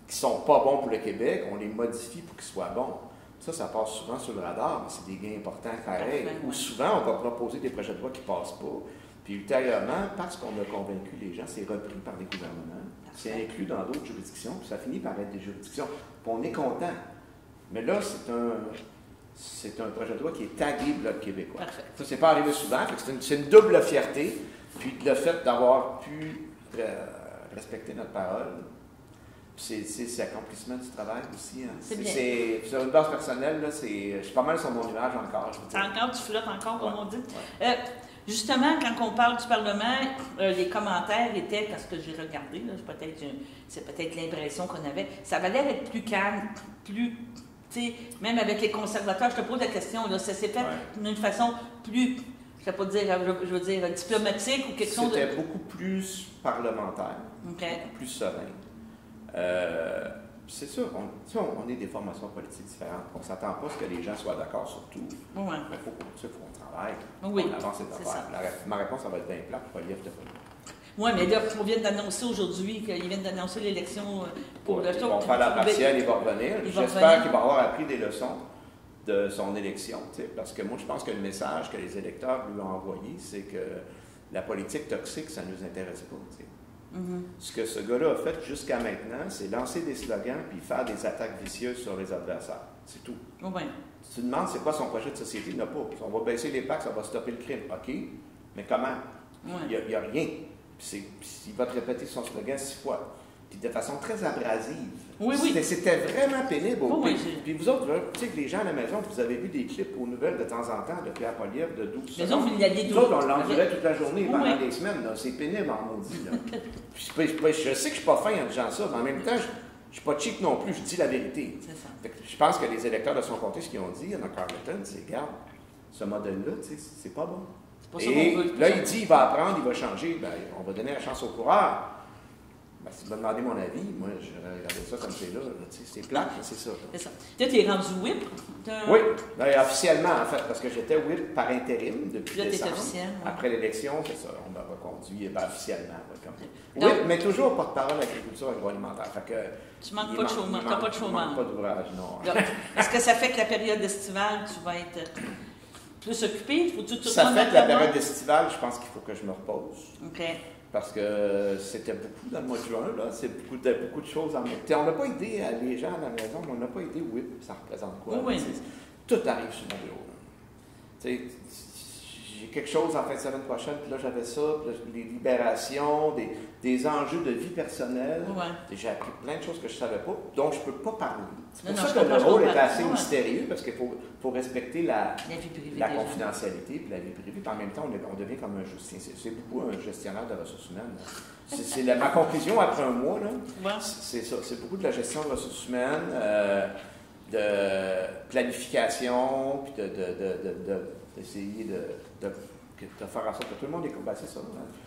qui ne sont pas bons pour le Québec, on les modifie pour qu'ils soient bons. Ça passe souvent sur le radar, mais c'est des gains importants pareil. Ou souvent, on va proposer des projets de loi qui ne passent pas. Puis ultérieurement, parce qu'on a convaincu les gens, c'est repris par les gouvernements, c'est inclus dans d'autres juridictions, puis ça finit par être des juridictions. Puis on est content. Mais là, c'est un projet de loi qui est tagué Bloc québécois. Parfait. Ça, c'est pas arrivé souvent. C'est une double fierté. Puis le fait d'avoir pu respecter notre parole, c'est l'accomplissement du travail aussi. Hein. C'est sur une base personnelle, là, je suis pas mal sur mon nuage encore. Encore, tu flottes encore, comme on dit. Ouais. Justement, quand on parle du Parlement, les commentaires étaient, parce que j'ai regardé, là, c'est peut-être l'impression qu'on avait, ça avait l'air d'être plus calme, plus, tu sais, même avec les conservateurs, je te pose la question, là, ça s'est fait d'une façon plus, je veux dire, diplomatique ou quelque chose de... C'était beaucoup plus parlementaire, Okay. beaucoup plus serein. C'est sûr, on est des formations politiques différentes. On ne s'attend pas à ce que les gens soient d'accord sur tout. Ouais. Mais il faut qu'on travaille. Oui, on avance cette affaire. Ma réponse, ça va être bien plate pour Poilievre de oui, mais là, on vient d'annoncer aujourd'hui qu'ils viennent d'annoncer l'élection pour le Ils vont faire la partielle, il va revenir. J'espère qu'il va avoir appris des leçons de son élection. Parce que moi, je pense que le message que les électeurs lui ont envoyé, c'est que la politique toxique, ça ne nous intéresse pas. Ce que ce gars-là a fait jusqu'à maintenant, c'est lancer des slogans puis faire des attaques vicieuses sur les adversaires. C'est tout. Oui. Tu te demandes c'est quoi son projet de société, il n'a pas. On va baisser les taxes, ça va stopper le crime. OK, mais comment? Il n'y a rien. Puis il va te répéter son slogan 6 fois. Puis de façon très abrasive. Oui. C'était vraiment pénible. Oui, puis vous autres, tu sais que les gens à la maison, vous avez vu des clips aux nouvelles de temps en temps de Pierre Poilievre de 12 secondes. Nous autres, on l'endurait toute la journée pendant des semaines. C'est pénible en maudit. Puis je sais que je ne suis pas fin en disant ça, mais en même temps, je ne suis pas cheap non plus, je dis la vérité. C'est ça. Fait que je pense que les électeurs de son comté, ce qu'ils ont dit, dans Carleton, c'est regarde, ce modèle-là, c'est pas bon. Et là, il dit, il va apprendre, il va changer. Ben, on va donner la chance au coureur. Ben, si tu m'as demandé mon avis, moi, je regardais ça comme c'est là. C'est plate, mais c'est ça. C'est ça. Là, tu es rendu whip? Oui, ben, officiellement, en fait, parce que j'étais whip par intérim depuis là, décembre. Officiel, Après l'élection, c'est ça, on m'a reconduit officiellement. Oui, mais toujours porte-parole agriculture agroalimentaire. Fait que, tu manques pas de chômage. Tu n'as pas de chômage. Je manque pas d'ouvrage, non. Est-ce que ça fait que la période estivale, tu vas être plus occupé? Ça fait que la période estivale, je pense qu'il faut que je me repose. OK. Parce que c'était beaucoup dans le mois de juin, là. C'est beaucoup de choses en même temps. On n'a pas aidé les gens à la maison, mais on n'a pas aidé WHIP. Ça représente quoi? Oui. Tout arrive sur mon bureau. J'ai quelque chose en fin de semaine prochaine, puis là j'avais ça, puis là, les libérations, des enjeux de vie personnelle. Ouais. J'ai appris plein de choses que je ne savais pas, donc je ne peux pas parler. C'est pour Non, ça que le rôle est assez mystérieux, parce qu'il faut respecter la confidentialité et la vie privée. Puis en même temps, on devient comme un gestionnaire. C'est beaucoup un gestionnaire de ressources humaines. C'est ma conclusion après un mois. C'est ça. C'est beaucoup de la gestion de ressources humaines, de planification, puis d'essayer de faire en sorte que tout le monde est combattu. C'est ça.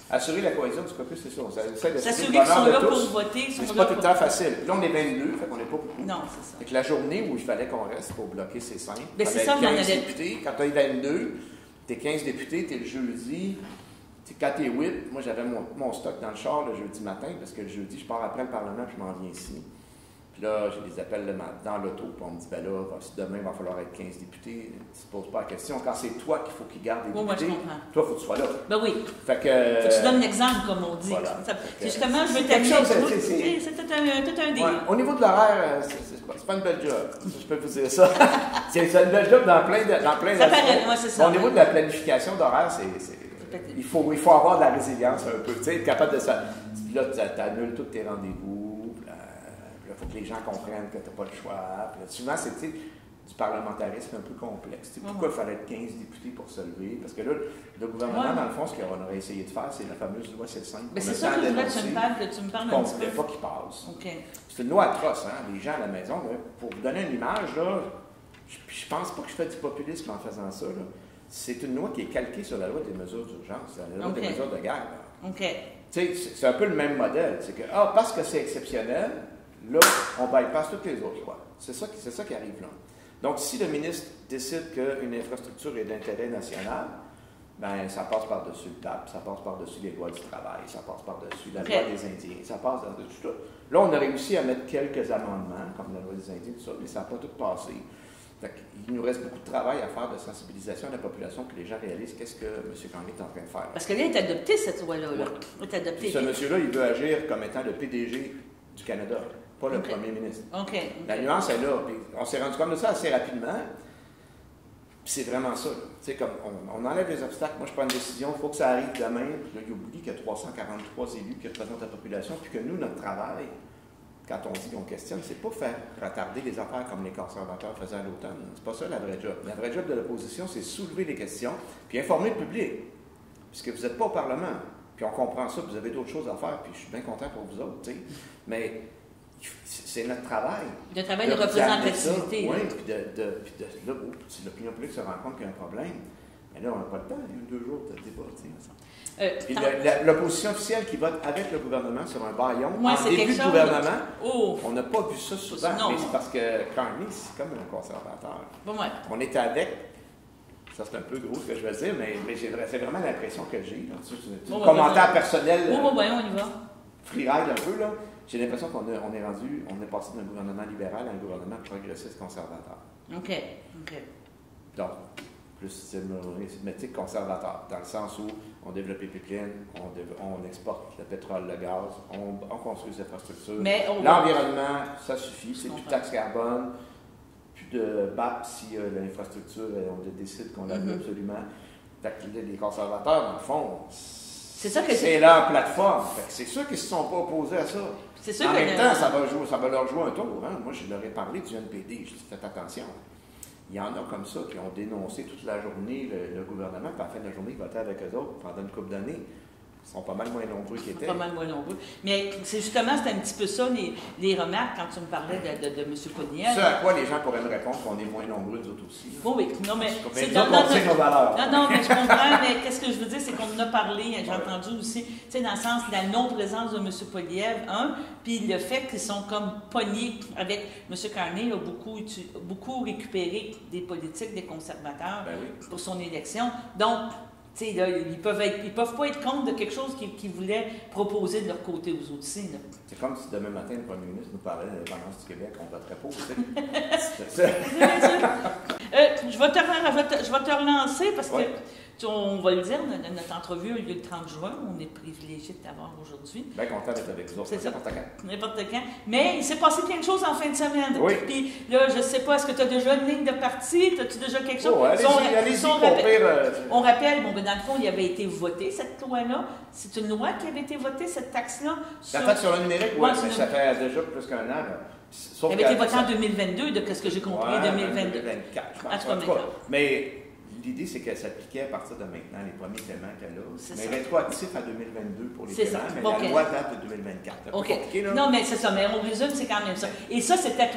Assurer la cohésion du caucus, c'est ça. On essaie de s'assurer qu'ils sont là pour voter. Mais c'est pas tout le temps facile. Là, on est 22, fait qu'on n'est pas beaucoup. Non, c'est ça. Fait que la journée où il fallait qu'on reste pour bloquer, c'est simple. Mais c'est ça, 15 députés. Quand tu es 22, tu es 15 députés, tu es le jeudi. Quand tu es 8, moi j'avais mon stock dans le char le jeudi matin, parce que le jeudi, je pars après le Parlement, puis je m'en viens ici. Puis là, j'ai des appels dans l'auto, puis on me dit, ben là, demain, il va falloir être 15 députés. Tu ne te poses pas la question. Quand c'est toi qu'il faut qu'il garde les députés, toi, il faut que tu sois là. Ben oui. Fait que, faut que tu donnes l'exemple, comme on dit. Voilà. Justement, je veux t'amener. C'est tout un délire. Ouais. Au niveau de l'horaire, c'est pas une belle job. Je peux vous dire ça. C'est une belle job dans plein ça paraît, moi, c'est ça. Au niveau de la planification d'horaire, il faut avoir de la résilience un peu. Tu sais, être capable de ça. Là, tu annules tous tes rendez-vous. Il faut que les gens comprennent que tu n'as pas le choix. Puis là, souvent, c'est du parlementarisme un peu complexe. Pourquoi il fallait être 15 députés pour se lever? Parce que là, le gouvernement, dans le fond, ce qu'on aurait essayé de faire, c'est la fameuse loi C5. Mais c'est ça que je voulais que tu me parles, un petit peu. Pas qu'il passe. Okay. C'est une loi atroce, hein? Les gens à la maison, là, pour vous donner une image, là, je pense pas que je fais du populisme en faisant ça. Là. C'est une loi qui est calquée sur la loi des mesures d'urgence, la loi des mesures de guerre. C'est un peu le même modèle. C'est que, parce que c'est exceptionnel, là, on bypasse toutes les autres lois. C'est ça qui arrive là. Donc, si le ministre décide qu'une infrastructure est d'intérêt national, ben ça passe par-dessus le TAP, ça passe par-dessus les lois du travail, ça passe par-dessus la loi des Indiens, ça passe par-dessus tout. Là, on a réussi à mettre quelques amendements, comme la loi des Indiens, tout ça, mais ça n'a pas tout passé. Il nous reste beaucoup de travail à faire de sensibilisation à la population, que les gens réalisent qu'est-ce que M. Kangé est en train de faire. Parce que là, il est adopté, cette loi-là. Ouais. Ce monsieur-là, il veut agir comme étant le PDG du Canada, pas le premier ministre. La nuance est là. Puis on s'est rendu compte de ça assez rapidement. Puis c'est vraiment ça. Comme on enlève les obstacles. Moi, je prends une décision, il faut que ça arrive demain. Puis là, il oublie qu'il y a 343 élus qui représentent la population, puis que nous, notre travail, quand on dit qu'on questionne, c'est pas faire retarder les affaires comme les conservateurs faisaient à l'automne. C'est pas ça la vraie job. La vraie job de l'opposition, c'est soulever les questions, puis informer le public. puisque vous n'êtes pas au Parlement. Puis on comprend ça, vous avez d'autres choses à faire, puis je suis bien content pour vous autres, tu sais. Mais c'est notre travail. Le travail de représentativité. Oui, puis là, si l'opinion publique se rend compte qu'il y a un problème, mais là, on n'a pas le temps, il y a 2 jours de débat, tu sais. Puis l'opposition officielle qui vote avec le gouvernement sur un bâillon, en début de gouvernement, on n'a pas vu ça souvent, mais c'est parce que Carney, c'est comme un conservateur. Bon, ouais. On était avec, ça c'est un peu gros ce que je veux dire, mais c'est vraiment l'impression que j'ai. C'est un commentaire personnel. On y va. Freeride un peu, là. J'ai l'impression qu'on est passé d'un gouvernement libéral à un gouvernement progressiste conservateur. OK. Donc, plus systématique conservateur, dans le sens où on développe les pipelines, on exporte le pétrole, le gaz, on construit des infrastructures. L'environnement, ça suffit, c'est plus de taxe carbone, plus de BAP si l'infrastructure, on décide qu'on la veut absolument. Les conservateurs, dans le fond, c'est leur plateforme. C'est ceux qui ne se sont pas opposés à ça. En même temps, ça va leur jouer un tour. Hein? Moi, je leur ai parlé du NPD, je dis faites attention. Il y en a comme ça qui ont dénoncé toute la journée le gouvernement, puis à la fin de la journée, ils votaient avec eux autres pendant une couple d'années. Ils sont pas mal moins nombreux qu'ils étaient. Pas mal moins nombreux. Mais c'est justement, c'était un petit peu ça, les remarques, quand tu me parlais de M. Poilievre. Ce à quoi les gens pourraient me répondre qu'on est moins nombreux, nous autres aussi. Oui, non, mais... c'est nos valeurs. Non, mais je comprends, mais qu'est-ce que je veux dire, c'est qu'on en a parlé, j'ai entendu aussi, tu sais, dans le sens de la non-présence de M. Poilievre, puis le fait qu'ils sont comme pognés avec M. Carney, a beaucoup récupéré des politiques des conservateurs pour son élection. Donc, tu sais, là, ils peuvent pas être contre de quelque chose qu'ils voulaient proposer de leur côté aux autres aussi. C'est comme si demain matin, le premier ministre nous parlait de l'indépendance du Québec, on voterait pas aussi. Je vais te relancer parce que, on va le dire, notre entrevue a lieu le 30 juin. On est privilégié de t'avoir aujourd'hui. Bien content d'être avec vous autres. C'est n'importe quand. Mais il s'est passé plein de choses en fin de semaine. Oui. Puis là, je ne sais pas, est-ce que tu as déjà une ligne de parti? As-tu déjà quelque chose? Allez-y, on rappelle, dans le fond, il avait été voté, cette loi-là. C'est une loi qui avait été votée, cette taxe-là. La taxe sur le numérique, oui, ça fait déjà plus qu'un an. Elle avait été votée en 2022, de ce que j'ai compris, 2022. 2024, je pense. Mais l'idée, c'est qu'elle s'appliquait à partir de maintenant, les premiers paiements qu'elle a. Mais rétroactif à 2022 pour les paiements, mais la loi date de 2024. OK. Non, mais c'est ça. Mais on résume, c'est quand même ça. Et ça, c'était 3%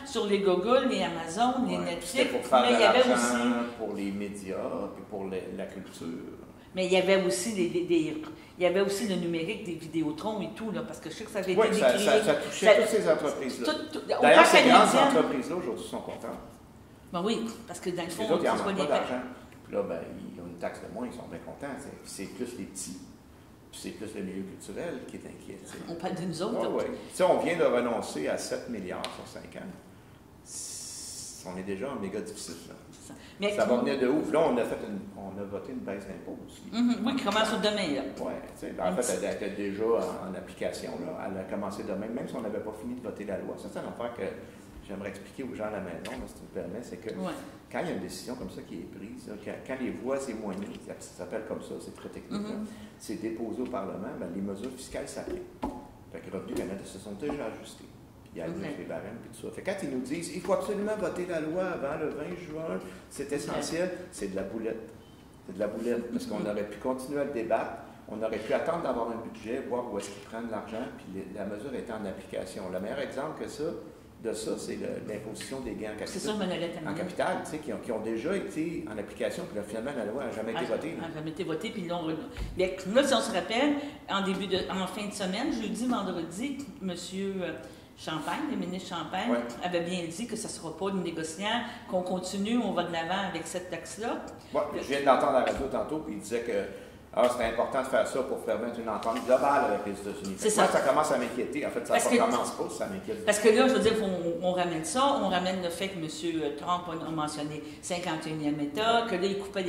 sur les Google, les Amazon, les Netflix. Pour faire de l'argent, pour les médias, puis pour la culture. Mais il y avait aussi il y avait aussi le numérique des Vidéotron et tout, là, parce que je sais que ça avait été décrié. Ça touchait toutes ces entreprises-là. D'ailleurs, ces grandes entreprises-là, aujourd'hui, sont contentes. Ben oui, parce que dans le fond, les autres, ils n'en manquent pas d'argent. Puis là, ils ont une taxe de moins, ils sont bien contents. C'est plus les petits. Puis c'est plus le milieu culturel qui est inquiet. On parle de nous autres. Oui. On vient de renoncer à 7 milliards sur 5 ans. On est déjà en méga difficile. Ça va venir de ouf. Là, on a voté une baisse d'impôts aussi. Oui, qui commence demain. Oui, en fait, elle était déjà en application. Là. Elle a commencé demain, même si on n'avait pas fini de voter la loi. Ça, c'est une affaire que j'aimerais expliquer aux gens à la maison, si tu me permets, c'est que quand il y a une décision comme ça qui est prise, là, quand les voix s'éloignent, ça s'appelle comme ça, c'est très technique, c'est déposé au Parlement, ben, les mesures fiscales s'appliquent. Fait que Revenu Canada se sont déjà ajustés. Il y a les barèmes et tout ça. Fait que quand ils nous disent il faut absolument voter la loi avant le 20 juin, c'est essentiel, c'est de la boulette. C'est de la boulette, parce qu'on aurait pu continuer à le débattre, on aurait pu attendre d'avoir un budget, voir où est-ce qu'ils prennent l'argent, puis la mesure est en application. Le meilleur exemple de ça, c'est l'imposition des gains en capital, tu sais, qui ont déjà été en application, puis là, finalement, la loi n'a jamais été votée. Elle n'a jamais été votée, puis là, si on se rappelle, en fin de semaine, jeudi, vendredi, M. Champagne, le ministre Champagne, avait bien dit que ce ne sera pas une négociant, qu'on continue, on va de l'avant avec cette taxe-là. Oui, je viens d'entendre à la radio tantôt, puis il disait que c'était important de faire ça pour permettre une entente globale avec les États-Unis. C'est ça. Ça commence à m'inquiéter. En fait, ça ne commence pas, ça m'inquiète. Parce que là, je veux dire, on ramène ça, on ramène le fait que M. Trump a mentionné 51e État, que là, il coupait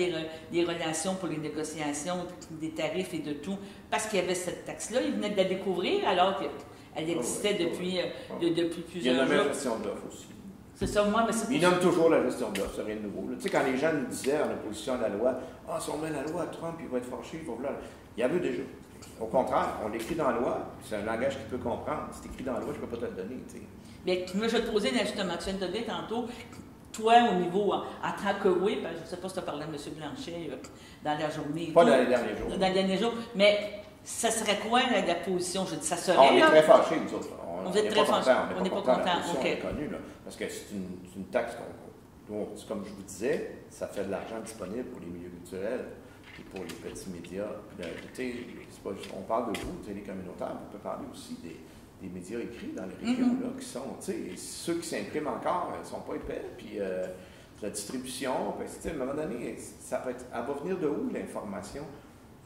les relations pour les négociations, des tarifs et de tout, parce qu'il y avait cette taxe-là. Il venait de la découvrir alors qu'elle existait depuis plusieurs jours. Il y a la gestion de l'offre aussi. C'est ça, moi, mais c'est Ils nomment toujours la gestion de l'offre, c'est rien de nouveau. Tu sais, quand les gens nous disaient en opposition à la loi, si on met la loi à Trump, il va être fâché, il va vouloir. Il y avait déjà. Au contraire, on l'écrit dans la loi, c'est un langage qu'il peut comprendre. C'est écrit dans la loi, je ne peux pas te le donner. Tu sais. Bien, moi, je vais te poser justement, tu viens de te dire tantôt, toi, au niveau, en tant que oui, je ne sais pas si tu as parlé de M. Blanchet dans la journée. Pas dans les derniers jours. Dans les derniers jours, mais ça serait quoi la position? Je dis, ça serait. On est très fâchés, nous autres. Vous êtes très fâchés. On n'est pas contents. On est connu, là, parce que c'est une taxe comme je vous disais, ça fait de l'argent disponible pour les milieux culturels et pour les petits médias. On parle de vous, les communautaires, on peut parler aussi des médias écrits dans les régions, là, qui sont, ceux qui s'impriment encore, ils ne sont pas épais, puis la distribution, à un moment donné, elle va venir de où l'information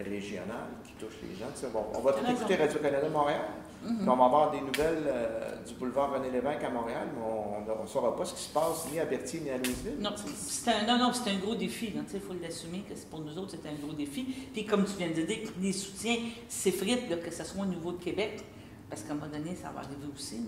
régionale qui touche les gens? On va tout écouter Radio-Canada Montréal, puis on va avoir des nouvelles du boulevard René-Lévesque à Montréal, mais on ne saura pas ce qui se passe ni à Berthier ni à Louisville. Non, c'est un gros défi. Il faut l'assumer que pour nous autres, c'est un gros défi. Puis comme tu viens de dire, les soutiens s'effritent, que ce soit au niveau de Québec, parce qu'à un moment donné, ça va arriver aussi.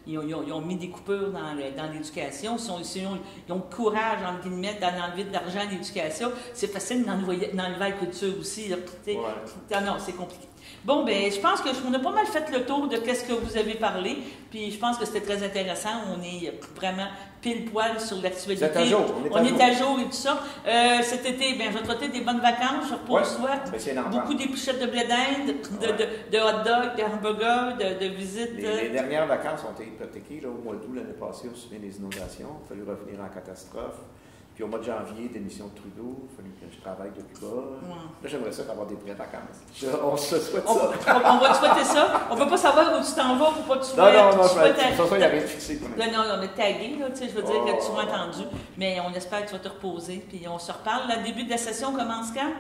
Ils ont mis des coupures dans l'éducation. Ils ont le courage, entre guillemets, d'enlever de l'argent à l'éducation. C'est facile d'enlever à la culture aussi. Non, c'est compliqué. Bon, ben, je pense qu'on a pas mal fait le tour de ce que vous avez parlé. Puis je pense que c'était très intéressant. On est vraiment pile poil sur l'actualité. On est à jour et tout ça. Cet été, ben, je vais te souhaiter des bonnes vacances. Je repose-toi. Beaucoup d'épluchettes de blé d'Inde, de hot dog, de hamburgers, de visites. Les dernières vacances ont été hypothéquées. Là, au mois d'août, l'année passée, on se souvient des inondations. Il a fallu revenir en catastrophe. Puis au mois de janvier, démission de Trudeau, il a fallu que je travaille de Cuba. Là, j'aimerais ça avoir des vraies vacances. On se souhaite ça. On va te souhaiter ça. On ne peut pas savoir où tu t'en vas pour pas que tu sois. Non, il n'y a rien de fixé. Non, on est tagué, là, je veux dire que tu sois entendu. Mais on espère que tu vas te reposer. Puis on se reparle. Le début de la session commence quand?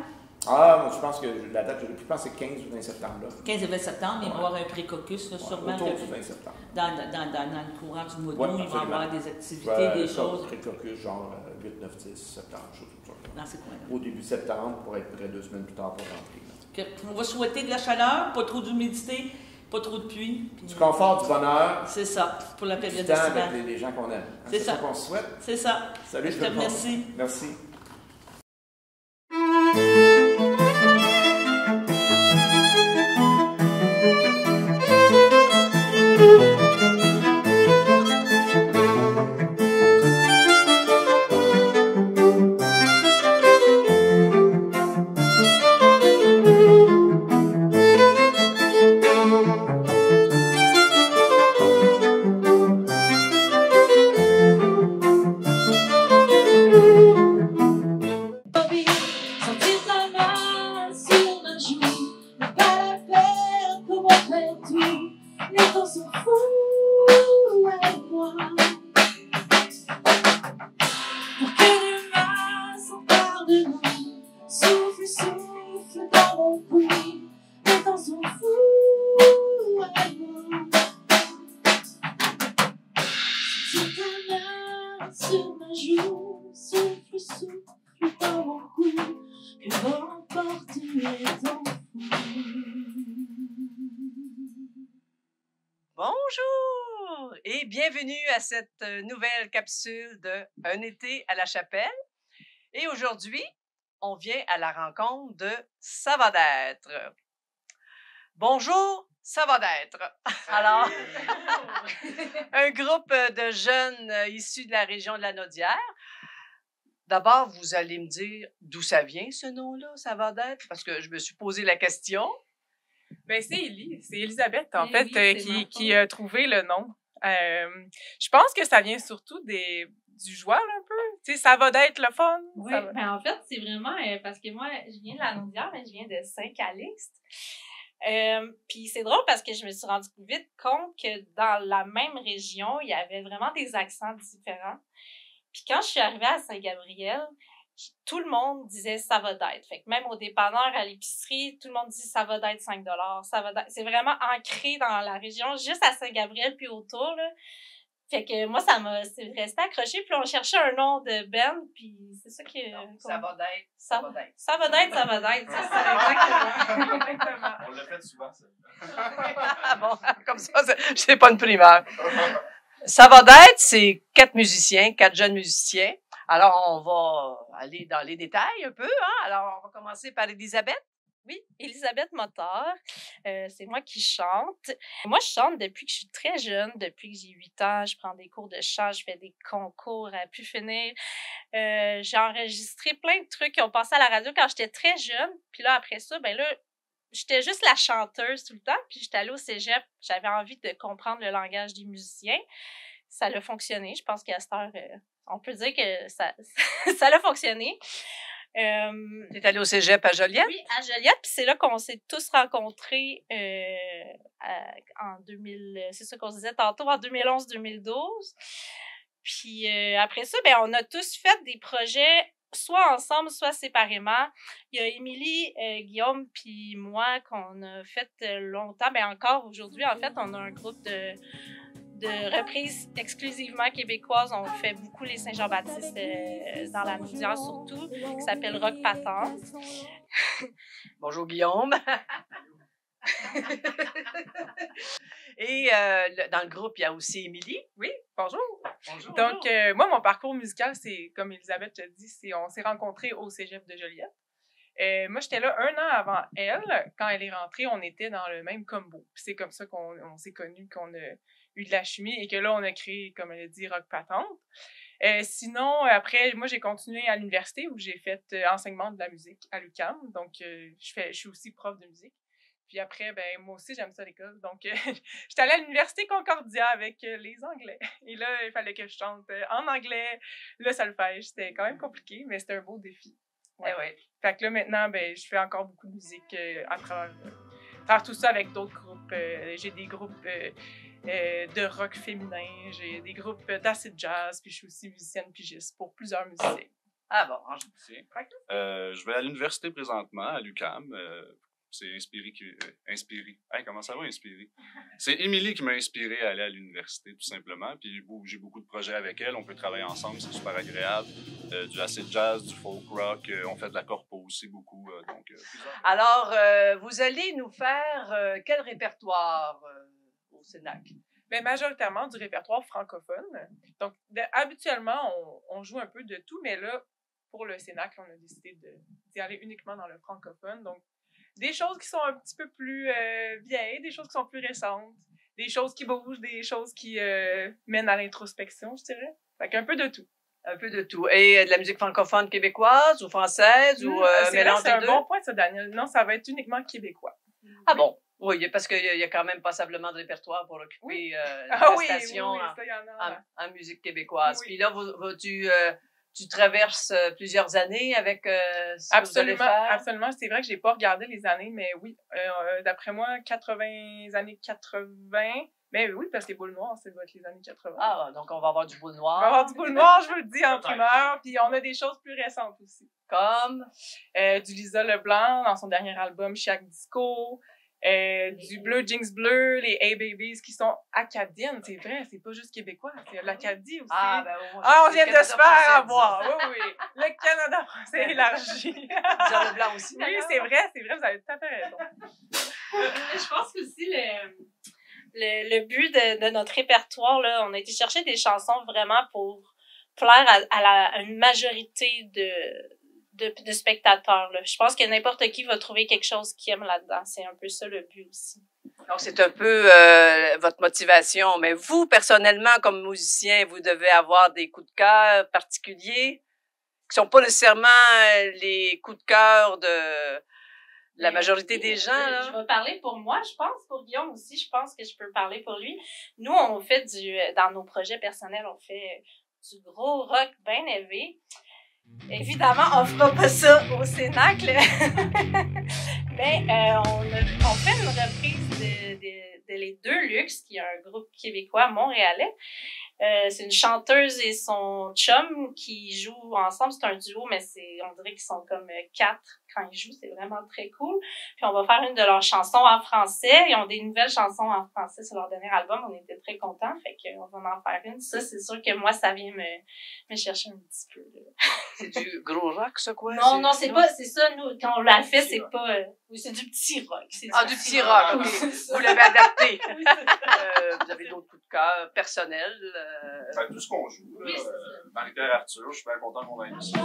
Moi, je pense que la date, je pense que c'est 15 ou 20 septembre. Là. 15 et 20 septembre, il va y avoir un pré-caucus, sûrement. Autour du 20 septembre. Dans le courant du mois d'août, il va y avoir des activités, des choses. Pré-caucus, genre 8, 9, 10 septembre, chose comme ça. Dans ces coins-là. Au début septembre, pour être prêt 2 semaines plus tard pour rentrer. On va souhaiter de la chaleur, pas trop d'humidité, pas trop de pluie. Du confort, du bonheur. C'est ça, pour la période estivale. Avec les gens qu'on aime. C'est ça qu'on se souhaite. C'est ça. Salut, je te remercie. Merci. Bonjour et bienvenue à cette nouvelle capsule de Un été à la chapelle. Et aujourd'hui, on vient à la rencontre de Ça va d'être. Bonjour, ça va d'être. Alors, un groupe de jeunes issus de la région de la Naudière. D'abord, vous allez me dire d'où ça vient ce nom-là, ça va d'être, parce que je me suis posé la question. Ben, c'est Elisabeth, en fait, qui a trouvé le nom. Je pense que ça vient surtout du joual un peu. Tu sais, ça va d'être le fun. Oui, ben en fait, c'est vraiment parce que moi, je viens de la Naudière, mais je viens de Saint-Calixte. Puis c'est drôle parce que je me suis rendu vite compte que dans la même région, il y avait vraiment des accents différents. Puis quand je suis arrivée à Saint-Gabriel, tout le monde disait ça va d'être. Fait que même au dépanneur, à l'épicerie, tout le monde dit ça va d'être 5 $. Ça va d'être. C'est vraiment ancré dans la région, juste à Saint-Gabriel puis autour, là. Fait que moi, c'est resté accroché. Puis on cherchait un nom de band, puis c'est ça que... Ça va d'être. Ça va d'être. Ça va d'être. C'est ça, exactement. On l'a fait souvent, ça. Bon, comme ça, c'est pas une primaire. Ça va d'être, c'est 4 musiciens, 4 jeunes musiciens. Alors, on va aller dans les détails un peu, hein. Alors, on va commencer par Elisabeth. Oui, Elisabeth Motard. C'est moi qui chante. Moi, je chante depuis que je suis très jeune, depuis que j'ai 8 ans. Je prends des cours de chant, je fais des concours à pu finir. J'ai enregistré plein de trucs qui ont passé à la radio quand j'étais très jeune. Puis là, après ça, ben là, j'étais juste la chanteuse tout le temps. Puis j'étais allée au cégep. J'avais envie de comprendre le langage des musiciens. Ça a fonctionné. Je pense qu'à cette heure, on peut dire que ça a fonctionné. T'es allée au cégep à Joliette? Oui, à Joliette, puis c'est là qu'on s'est tous rencontrés en 2000, c'est ça qu'on se disait tantôt, en 2011-2012. Puis après ça, ben on a tous fait des projets, soit ensemble, soit séparément. Il y a Émilie, Guillaume, puis moi qu'on a fait longtemps, ben encore aujourd'hui, en fait, on a un groupe de reprises exclusivement québécoises. On fait beaucoup les Saint-Jean-Baptiste dans la Naudière surtout, qui s'appelle Rock Patente. Bonjour Guillaume. Et dans le groupe, il y a aussi Émilie. Oui, bonjour. Bonjour. Donc, moi, mon parcours musical, c'est, comme Elisabeth te dit, on s'est rencontrés au cégep de Joliette. Moi, j'étais là 1 an avant elle. Quand elle est rentrée, on était dans le même combo. Puis c'est comme ça qu'on s'est connus, qu'on a eu de la chimie et que là, on a créé, comme elle a dit, Rock Patente. Sinon, après, moi, j'ai continué à l'université où j'ai fait enseignement de la musique à l'UQAM. Donc, je suis aussi prof de musique. Puis après, ben moi aussi, j'aime ça l'école. Donc, j'étais allée à l'université Concordia avec les Anglais. Et là, il fallait que je chante en anglais, le solfège. C'était quand même compliqué, mais c'était un beau défi. Ouais. Ouais. Fait que là, maintenant, ben, je fais encore beaucoup de musique à travers tout ça avec d'autres groupes. J'ai des groupes de rock féminin, j'ai des groupes d'acid jazz, puis je suis aussi musicienne pigiste pour plusieurs musiciens. Ah bon. Je vais à l'université présentement, à l'UQAM. C'est inspiré. Hey, comment ça va, inspiré? C'est Émilie qui m'a inspiré à aller à l'université, tout simplement. Puis j'ai beaucoup de projets avec elle. On peut travailler ensemble, c'est super agréable. Du acid jazz, du folk rock. On fait de la corpo aussi beaucoup. Alors, vous allez nous faire quel répertoire au Cénac? Mais majoritairement du répertoire francophone. Donc, habituellement, on joue un peu de tout, mais là, pour le Cénac, on a décidé d'y aller uniquement dans le francophone. Donc, des choses qui sont un petit peu plus vieilles, des choses qui sont plus récentes, des choses qui bougent, des choses qui mènent à l'introspection, je dirais. Fait qu'un peu de tout. Un peu de tout. Et de la musique francophone québécoise ou française ou mélange des deux? C'est un bon point, ça, Daniel. Non, ça va être uniquement québécois. Ah bon? Oui, parce qu'il y a quand même passablement de répertoire pour occuper la station en musique québécoise. Oui. Puis là, tu traverses plusieurs années avec ce que vous allez faire? Absolument. C'est vrai que j'ai pas regardé les années, mais oui, d'après moi, années 80. Mais oui, parce que les boules noires, ça va être les années 80. Ah, donc on va avoir du boule noir. On va avoir du boule noir, je vous le dis, en primeur. Puis on a des choses plus récentes aussi. Comme? Du Lisa Leblanc, dans son dernier album, Chiac Disco. Du Bleu Jinx Bleu, les Hey Babies qui sont acadiennes, c'est vrai, c'est pas juste québécois, c'est l'Acadie aussi. On vient de se faire avoir, oui. Le Canada français élargi. Lisa Leblanc aussi. Oui, c'est vrai, vous avez tout à fait raison. Je pense qu'aussi le but de notre répertoire, là, on a été chercher des chansons vraiment pour plaire à une majorité de spectateurs. Là. Je pense que n'importe qui va trouver quelque chose qu'il aime là-dedans. C'est un peu ça le but aussi. Donc, c'est un peu votre motivation. Mais vous, personnellement, comme musicien, vous devez avoir des coups de cœur particuliers qui sont pas nécessairement les coups de cœur de la majorité des gens. Là. Je vais parler pour moi, je pense. Pour Guillaume aussi, je pense que je peux parler pour lui. Nous, on fait dans nos projets personnels, on fait du gros rock bien élevé. Évidemment, on fera pas ça au Cénacle, mais on fait une reprise de Les Deux Luxe, qui est un groupe québécois montréalais. C'est une chanteuse et son chum qui jouent ensemble. C'est un duo, mais on dirait qu'ils sont comme 4 quand ils jouent. C'est vraiment très cool. Puis on va faire une de leurs chansons en français. Ils ont des nouvelles chansons en français sur leur dernier album. On était très contents. Fait qu'on va en faire une. Ça, c'est sûr que moi, ça vient me chercher un petit peu. C'est du gros rock, ça, quoi? Non, c'est pas, c'est ça, nous, quand on l'a fait, c'est pas, oui, c'est du petit rock. Du petit rock, ok. Vous l'avez adapté. Vous avez d'autres coups de cœur personnels? Tout ce qu'on joue, oui, Marie-Pierre Arthur, je suis bien content qu'on ait mis ça.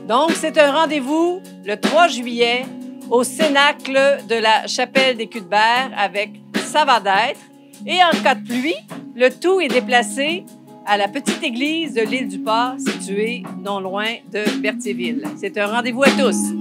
Donc, c'est un rendez-vous le 3 juillet au Cénacle de la Chapelle des Cuthberts avec Ça va d'être. Et en cas de pluie, le tout est déplacé à la petite église de l'île du Pas, située non loin de Berthierville. C'est un rendez-vous à tous.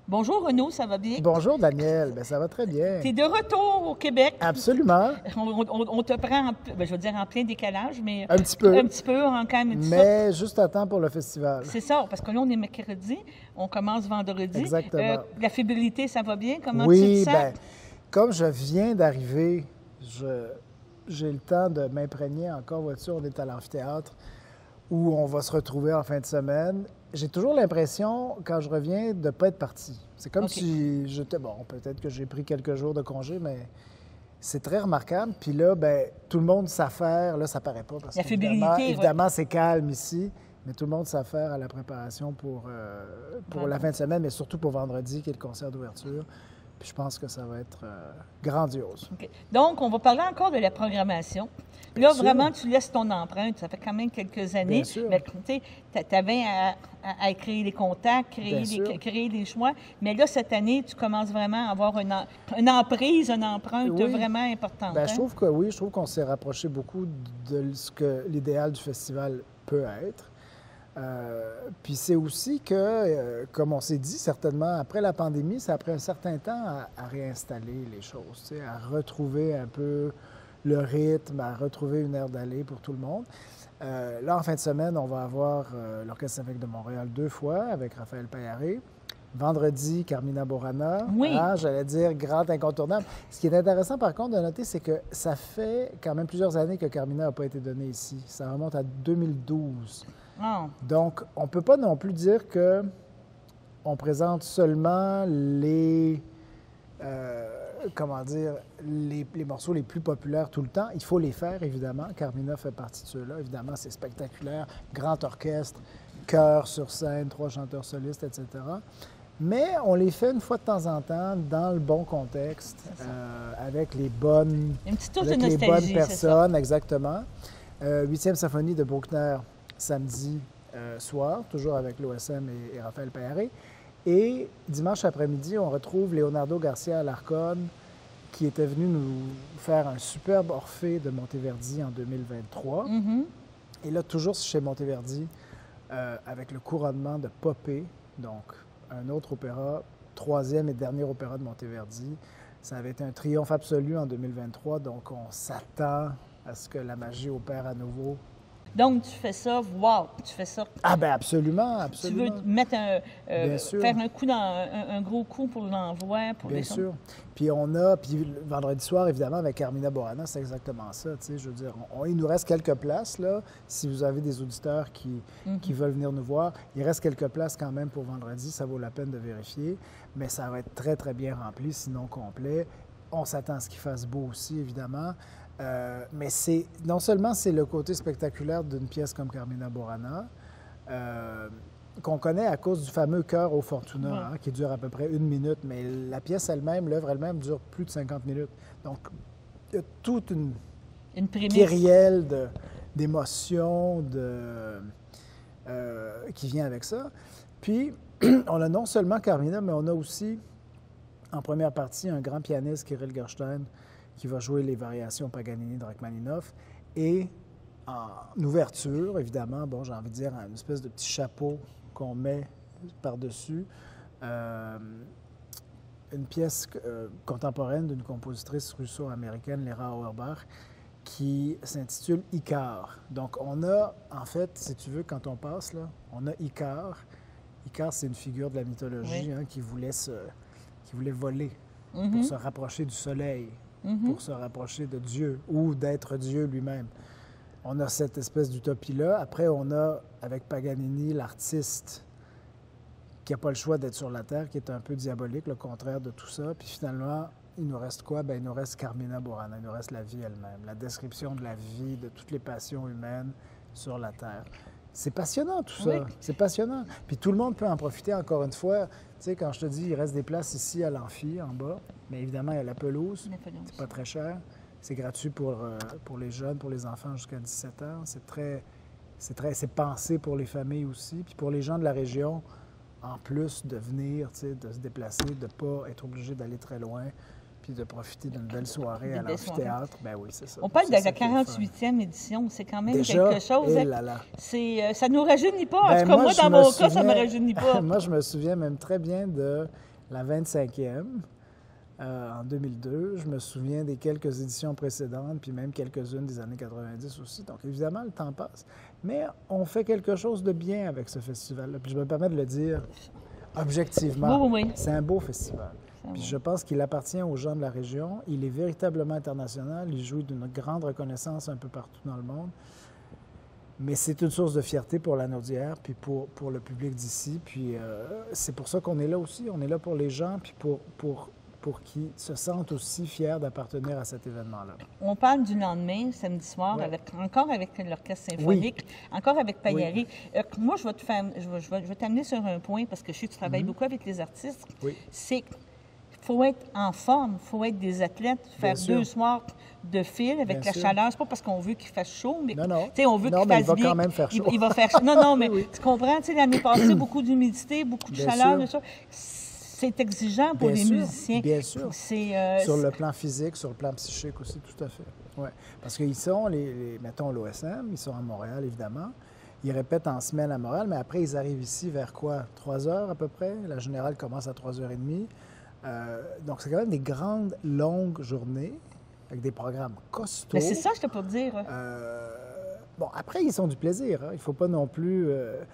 Bonjour Renaud, ça va bien? Bonjour Daniel, bien, ça va très bien. Tu es de retour au Québec. Absolument. On te prend, je veux dire en plein décalage, mais... Un petit peu. Un petit peu, quand même. Mais juste à temps pour le festival. C'est ça, parce que là, on est mercredi, on commence vendredi. Exactement. La fébrilité, ça va bien? Comment oui, tu te sens? Bien, comme je viens d'arriver, j'ai le temps de m'imprégner encore. Vois-tu, on est à l'amphithéâtre où on va se retrouver en fin de semaine. J'ai toujours l'impression, quand je reviens, de ne pas être parti. C'est comme si j'étais... Bon, peut-être que j'ai pris quelques jours de congé, mais c'est très remarquable. Puis là, bien, tout le monde s'affaire. Là, ça paraît pas parce que évidemment, c'est calme ici, mais tout le monde s'affaire à la préparation pour la fin de semaine, mais surtout pour vendredi, qui est le concert d'ouverture. Puis je pense que ça va être grandiose. Okay. Donc, on va parler encore de la programmation. Là, vraiment, tu laisses ton empreinte. Ça fait quand même quelques années. Bien sûr. Tu avais à créer les contacts, créer des choix. Mais là, cette année, tu commences vraiment à avoir une emprise, une empreinte vraiment importante. Bien, je trouve que oui. Je trouve qu'on s'est rapproché beaucoup de ce que l'idéal du festival peut être. Puis c'est aussi que, comme on s'est dit certainement, après la pandémie, ça a pris un certain temps à réinstaller les choses, à retrouver un peu le rythme, à retrouver une aire d'aller pour tout le monde. Là, en fin de semaine, on va avoir l'Orchestre symphonique de Montréal 2 fois avec Raphaël Payaré. Vendredi, Carmina Burana. Oui. J'allais dire grand incontournable. Ce qui est intéressant, par contre, de noter, c'est que ça fait quand même plusieurs années que Carmina n'a pas été donnée ici. Ça remonte à 2012. Oh. Donc, on ne peut pas non plus dire qu'on présente seulement les morceaux les plus populaires tout le temps. Il faut les faire, évidemment. Carmina fait partie de ceux-là. Évidemment, c'est spectaculaire. Grand orchestre, chœur sur scène, 3 chanteurs solistes, etc. Mais on les fait une fois de temps en temps dans le bon contexte, avec les bonnes personnes, exactement. 8e symphonie de Bruckner, samedi soir, toujours avec l'OSM et Raphaël Payaré. Et dimanche après-midi, on retrouve Leonardo Garcia Alarcón, qui était venu nous faire un superbe Orphée de Monteverdi en 2023. Mm-hmm. Et là, toujours chez Monteverdi, avec le couronnement de Popée, donc un autre opéra, 3e et dernier opéra de Monteverdi. Ça avait été un triomphe absolu en 2023, donc on s'attend à ce que la magie opère à nouveau. Donc, tu fais ça, wow, tu fais ça. Ah ben absolument, absolument. Tu veux mettre faire un coup un gros coup pour l'envoi. Bien sûr. Puis vendredi soir, évidemment, avec Carmina Burana, c'est exactement ça. Tu sais, je veux dire, il nous reste quelques places, là. Si vous avez des auditeurs qui veulent venir nous voir, il reste quelques places quand même pour vendredi. Ça vaut la peine de vérifier. Mais ça va être très, très bien rempli, sinon complet. On s'attend à ce qu'il fasse beau aussi, évidemment. Mais non seulement c'est le côté spectaculaire d'une pièce comme Carmina Burana, qu'on connaît à cause du fameux chœur au Fortuna, qui dure à peu près 1 minute, mais la pièce elle-même, l'œuvre elle-même, dure plus de 50 minutes. Donc, il y a toute une kyrielle d'émotions qui vient avec ça. Puis, on a non seulement Carmina, mais on a aussi, en première partie, un grand pianiste, Kirill Gerstein, qui va jouer les variations Paganini de Rachmaninoff. Et ouverture, évidemment, bon, j'ai envie de dire, une espèce de petit chapeau qu'on met par-dessus. Une pièce contemporaine d'une compositrice russo-américaine, Lera Auerbach, qui s'intitule Icare. Donc, on a, en fait, si tu veux, quand on passe, là, on a Icare. Icare, c'est une figure de la mythologie qui voulait voler pour se rapprocher du soleil, pour se rapprocher de Dieu ou d'être Dieu lui-même. On a cette espèce d'utopie-là. Après, on a, avec Paganini, l'artiste qui n'a pas le choix d'être sur la Terre, qui est un peu diabolique, le contraire de tout ça. Puis finalement, il nous reste quoi? Bien, il nous reste Carmina Burana, il nous reste la vie elle-même, la description de la vie, de toutes les passions humaines sur la Terre. C'est passionnant, tout ça. Oui. C'est passionnant. Puis tout le monde peut en profiter, encore une fois. Tu sais, quand je te dis, il reste des places ici à l'amphi, en bas, mais évidemment, il y a la pelouse. C'est pas très cher. C'est gratuit pour les jeunes, pour les enfants jusqu'à 17 ans. C'est pensé pour les familles aussi. Puis pour les gens de la région, en plus de venir, tu sais, de se déplacer, de ne pas être obligé d'aller très loin, puis de profiter d'une belle soirée à l'amphithéâtre. Ben oui, c'est ça. On parle de la 48e édition. C'est quand même déjà quelque chose. Ça ne nous rajeunit pas. En tout cas, moi, dans mon cas, ça ne me rajeunit pas. Moi, je me souviens même très bien de la 25e. En 2002. Je me souviens des quelques éditions précédentes, puis même quelques-unes des années 90 aussi. Donc, évidemment, le temps passe. Mais on fait quelque chose de bien avec ce festival-là. Puis je me permets de le dire objectivement. Oui. C'est un beau festival. Puis je pense qu'il appartient aux gens de la région. Il est véritablement international. Il jouit d'une grande reconnaissance un peu partout dans le monde. Mais c'est une source de fierté pour la Naudière, puis pour le public d'ici. Puis c'est pour ça qu'on est là aussi. On est là pour les gens, puis pour qu'ils se sentent aussi fiers d'appartenir à cet événement-là. On parle du lendemain, samedi soir, encore avec l'Orchestre symphonique, encore avec Pagliari. Moi, je vais t'amener sur un point, parce que je sais que tu travailles beaucoup avec les artistes. C'est qu'il faut être en forme, il faut être des athlètes, faire 2 soirs de fil avec la chaleur. C'est pas parce qu'on veut qu'il fasse chaud, mais on veut qu'il fasse bien. Il va quand même faire chaud. Il va faire chaud. Non, mais tu comprends, l'année passée, beaucoup d'humidité, beaucoup de chaleur, de ça. C'est exigeant pour les musiciens. Bien sûr. Sur le plan physique, sur le plan psychique aussi, tout à fait. Ouais. Parce qu'ils sont, mettons, l'OSM, ils sont à Montréal, évidemment. Ils répètent en semaine à Montréal, mais après, ils arrivent ici vers quoi? 3 heures à peu près. La générale commence à 3h30. Donc, c'est quand même des grandes, longues journées avec des programmes costauds. Mais c'est ça, je te peux dire. Bon, après, ils ont du plaisir. Hein. Il ne faut pas non plus...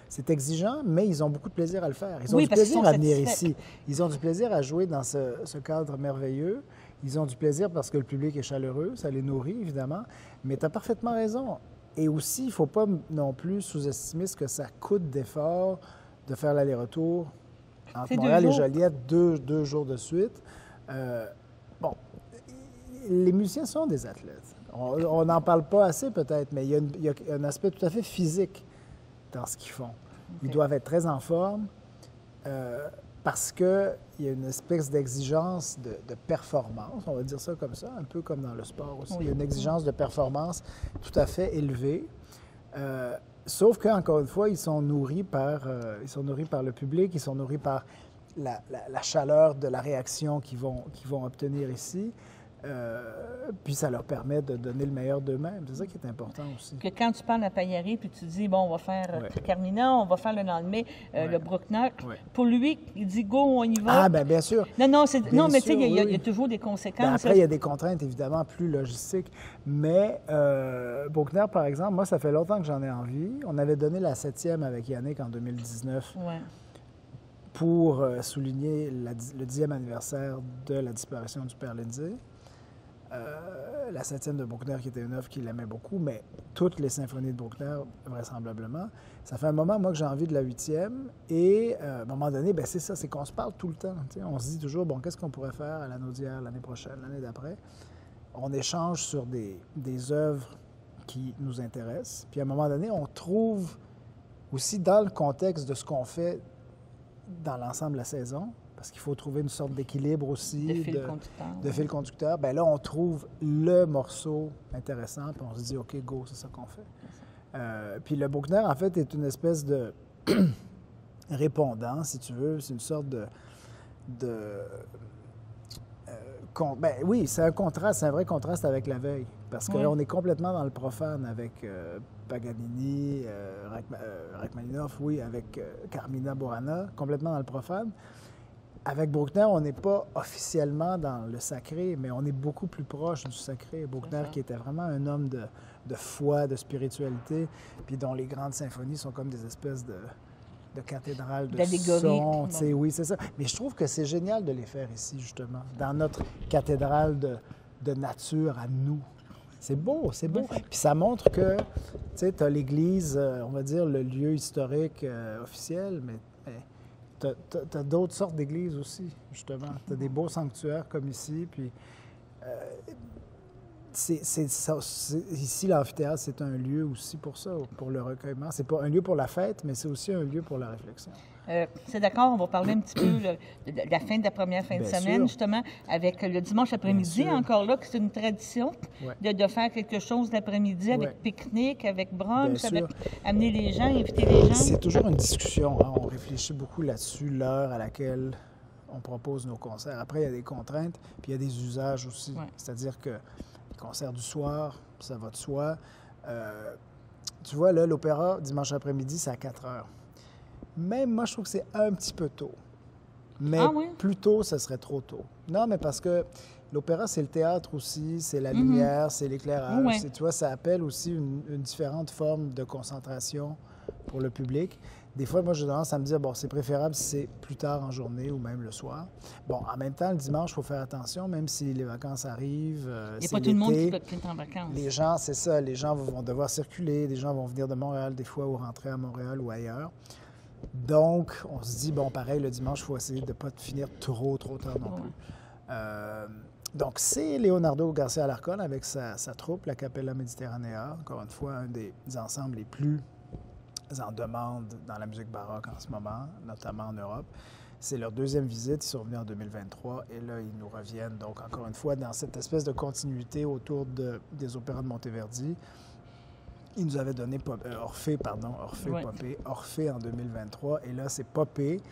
c'est exigeant, mais ils ont beaucoup de plaisir à le faire. Ils ont du plaisir à venir ici. Ils ont du plaisir à jouer dans ce cadre merveilleux. Ils ont du plaisir parce que le public est chaleureux. Ça les nourrit, évidemment. Mais tu as parfaitement raison. Et aussi, il ne faut pas non plus sous-estimer ce que ça coûte d'effort de faire l'aller-retour entre Montréal et Joliette 2 jours de suite. Bon, les musiciens sont des athlètes. On n'en parle pas assez peut-être, mais il y a un aspect tout à fait physique dans ce qu'ils font. Ils doivent être très en forme parce qu'il y a une espèce d'exigence de performance, on va dire ça comme ça, un peu comme dans le sport aussi. Il y a une exigence de performance tout à fait élevée. Sauf qu'encore une fois, ils sont nourris par le public, ils sont nourris par la chaleur de la réaction qu'ils vont obtenir ici. Puis ça leur permet de donner le meilleur d'eux-mêmes. C'est ça qui est important aussi. Que quand tu parles à Pagliari, puis tu dis, bon, on va faire Carmina, on va faire le lendemain le Bruckner, pour lui, il dit, go, on y va. Ah, bien sûr. Non, mais tu sais, il y a toujours des conséquences. Après, il y a des contraintes, évidemment, plus logistiques. Mais Bruckner, par exemple, moi, ça fait longtemps que j'en ai envie. On avait donné la 7e avec Yannick en 2019 pour souligner le 10e anniversaire de la disparition du père Lindsay. La 7e de Bruckner, qui était une œuvre qu'il aimait beaucoup, mais toutes les symphonies de Bruckner, vraisemblablement. Ça fait un moment, moi, que j'ai envie de la 8e. Et à un moment donné, c'est ça, c'est qu'on se parle tout le temps. On se dit toujours, bon, qu'est-ce qu'on pourrait faire à la Naudière l'année prochaine, l'année d'après? On échange sur des œuvres qui nous intéressent. Puis à un moment donné, on trouve aussi dans le contexte de ce qu'on fait dans l'ensemble de la saison, parce qu'il faut trouver une sorte d'équilibre aussi, de fil conducteur. Bien là, on trouve le morceau intéressant, puis on se dit, OK, go, c'est ça qu'on fait. Puis le Bruckner, en fait, est une espèce de répondant, si tu veux. C'est une sorte oui, c'est un vrai contraste avec la veille. Parce que là, on est complètement dans le profane avec Paganini, Rachmaninoff, oui, avec Carmina Burana, complètement dans le profane. Avec Bruckner, on n'est pas officiellement dans le sacré, mais on est beaucoup plus proche du sacré. Bruckner, qui était vraiment un homme de foi, de spiritualité, puis dont les grandes symphonies sont comme des espèces de cathédrales de son. Oui, c'est ça. Mais je trouve que c'est génial de les faire ici, justement, dans notre cathédrale de nature à nous. C'est beau, c'est beau. Puis ça montre que, tu sais, tu as l'Église, on va dire, le lieu historique officiel, mais tu as d'autres sortes d'églises aussi, justement. Tu as des beaux sanctuaires comme ici, puis ici, l'amphithéâtre, c'est un lieu aussi pour ça, pour le recueillement. C'est pas un lieu pour la fête, mais c'est aussi un lieu pour la réflexion. C'est d'accord, on va parler un petit peu de la fin de la première fin de semaine, justement, avec le dimanche après-midi, encore là, que c'est une tradition de faire quelque chose l'après-midi avec pique-nique, avec brunch, avec amener les gens, inviter les gens. C'est toujours une discussion, hein? On réfléchit beaucoup là-dessus, l'heure à laquelle on propose nos concerts. Après, il y a des contraintes, puis il y a des usages aussi. C'est-à-dire que les concerts du soir, ça va de soi. Tu vois, là, l'opéra, dimanche après-midi, c'est à 4 heures. Même moi, je trouve que c'est un petit peu tôt. Mais plus tôt, ça serait trop tôt. Non, mais parce que l'opéra, c'est le théâtre aussi, c'est la lumière, c'est l'éclairage. Tu vois, ça appelle aussi une différente forme de concentration pour le public. Des fois, moi, j'ai tendance à me dire, bon, c'est préférable si c'est plus tard en journée ou même le soir. Bon, en même temps, le dimanche, il faut faire attention, même si les vacances arrivent. Il n'y a pas tout le monde qui peut être en vacances. Les gens, c'est ça, les gens vont devoir circuler, les gens vont venir de Montréal des fois ou rentrer à Montréal ou ailleurs. Donc, on se dit, bon, pareil, le dimanche, il faut essayer de ne pas finir trop tard non plus. Donc, c'est Leonardo Garcia Alarcón avec sa troupe, la Capella Mediterranea, encore une fois, un des ensembles les plus en demande dans la musique baroque en ce moment, notamment en Europe. C'est leur deuxième visite, ils sont venus en 2023, et là, ils nous reviennent, donc, encore une fois, dans cette espèce de continuité autour des opéras de Monteverdi. Il nous avait donné Orphée en 2023, et là, c'est Popée.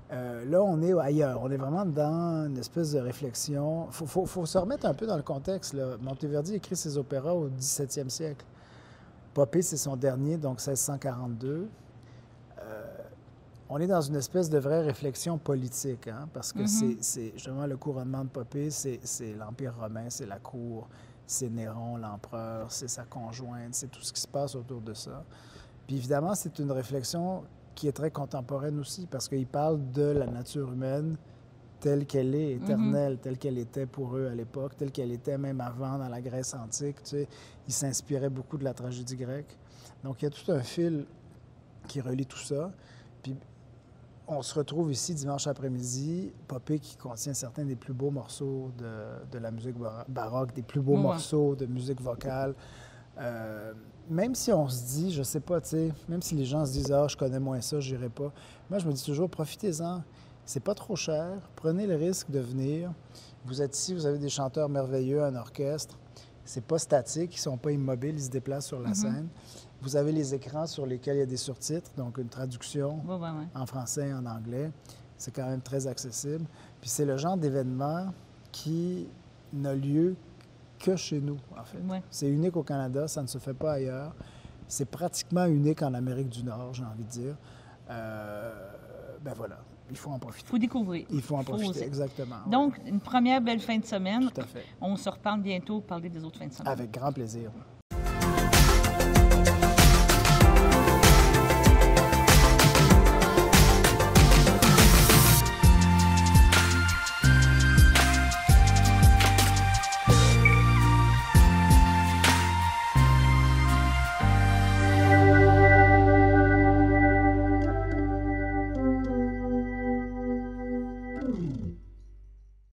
Là, on est ailleurs. On est vraiment dans une espèce de réflexion. Il faut se remettre un peu dans le contexte, là. Monteverdi écrit ses opéras au 17e siècle. Popée, c'est son dernier, donc 1642. On est dans une espèce de vraie réflexion politique, hein, parce que c'est justement le couronnement de Popée, c'est l'Empire romain, c'est la cour. C'est Néron, l'empereur, c'est sa conjointe, c'est tout ce qui se passe autour de ça. Puis évidemment, c'est une réflexion qui est très contemporaine aussi, parce qu'il parle de la nature humaine telle qu'elle est, éternelle, telle qu'elle était pour eux à l'époque, telle qu'elle était même avant dans la Grèce antique. Tu sais, il s'inspirait beaucoup de la tragédie grecque. Donc, il y a tout un fil qui relie tout ça. Puis, on se retrouve ici dimanche après-midi, Popée qui contient certains des plus beaux morceaux de la musique baroque, des plus beaux morceaux de musique vocale. Même si on se dit, je sais pas, tu sais, même si les gens se disent « Ah, je connais moins ça, j'irai pas », moi, je me dis toujours, profitez-en. C'est pas trop cher. Prenez le risque de venir. Vous êtes ici, vous avez des chanteurs merveilleux, un orchestre. C'est pas statique, ils sont pas immobiles, ils se déplacent sur la scène. Vous avez les écrans sur lesquels il y a des surtitres, donc une traduction en français et en anglais. C'est quand même très accessible. Puis c'est le genre d'événement qui n'a lieu que chez nous, en fait. C'est unique au Canada, ça ne se fait pas ailleurs. C'est pratiquement unique en Amérique du Nord, j'ai envie de dire. Ben voilà, il faut en profiter. Il faut découvrir. Il faut en profiter, exactement. Donc, une première belle fin de semaine. Tout à fait. On se reparle bientôt pour parler des autres fins de semaine. Avec grand plaisir.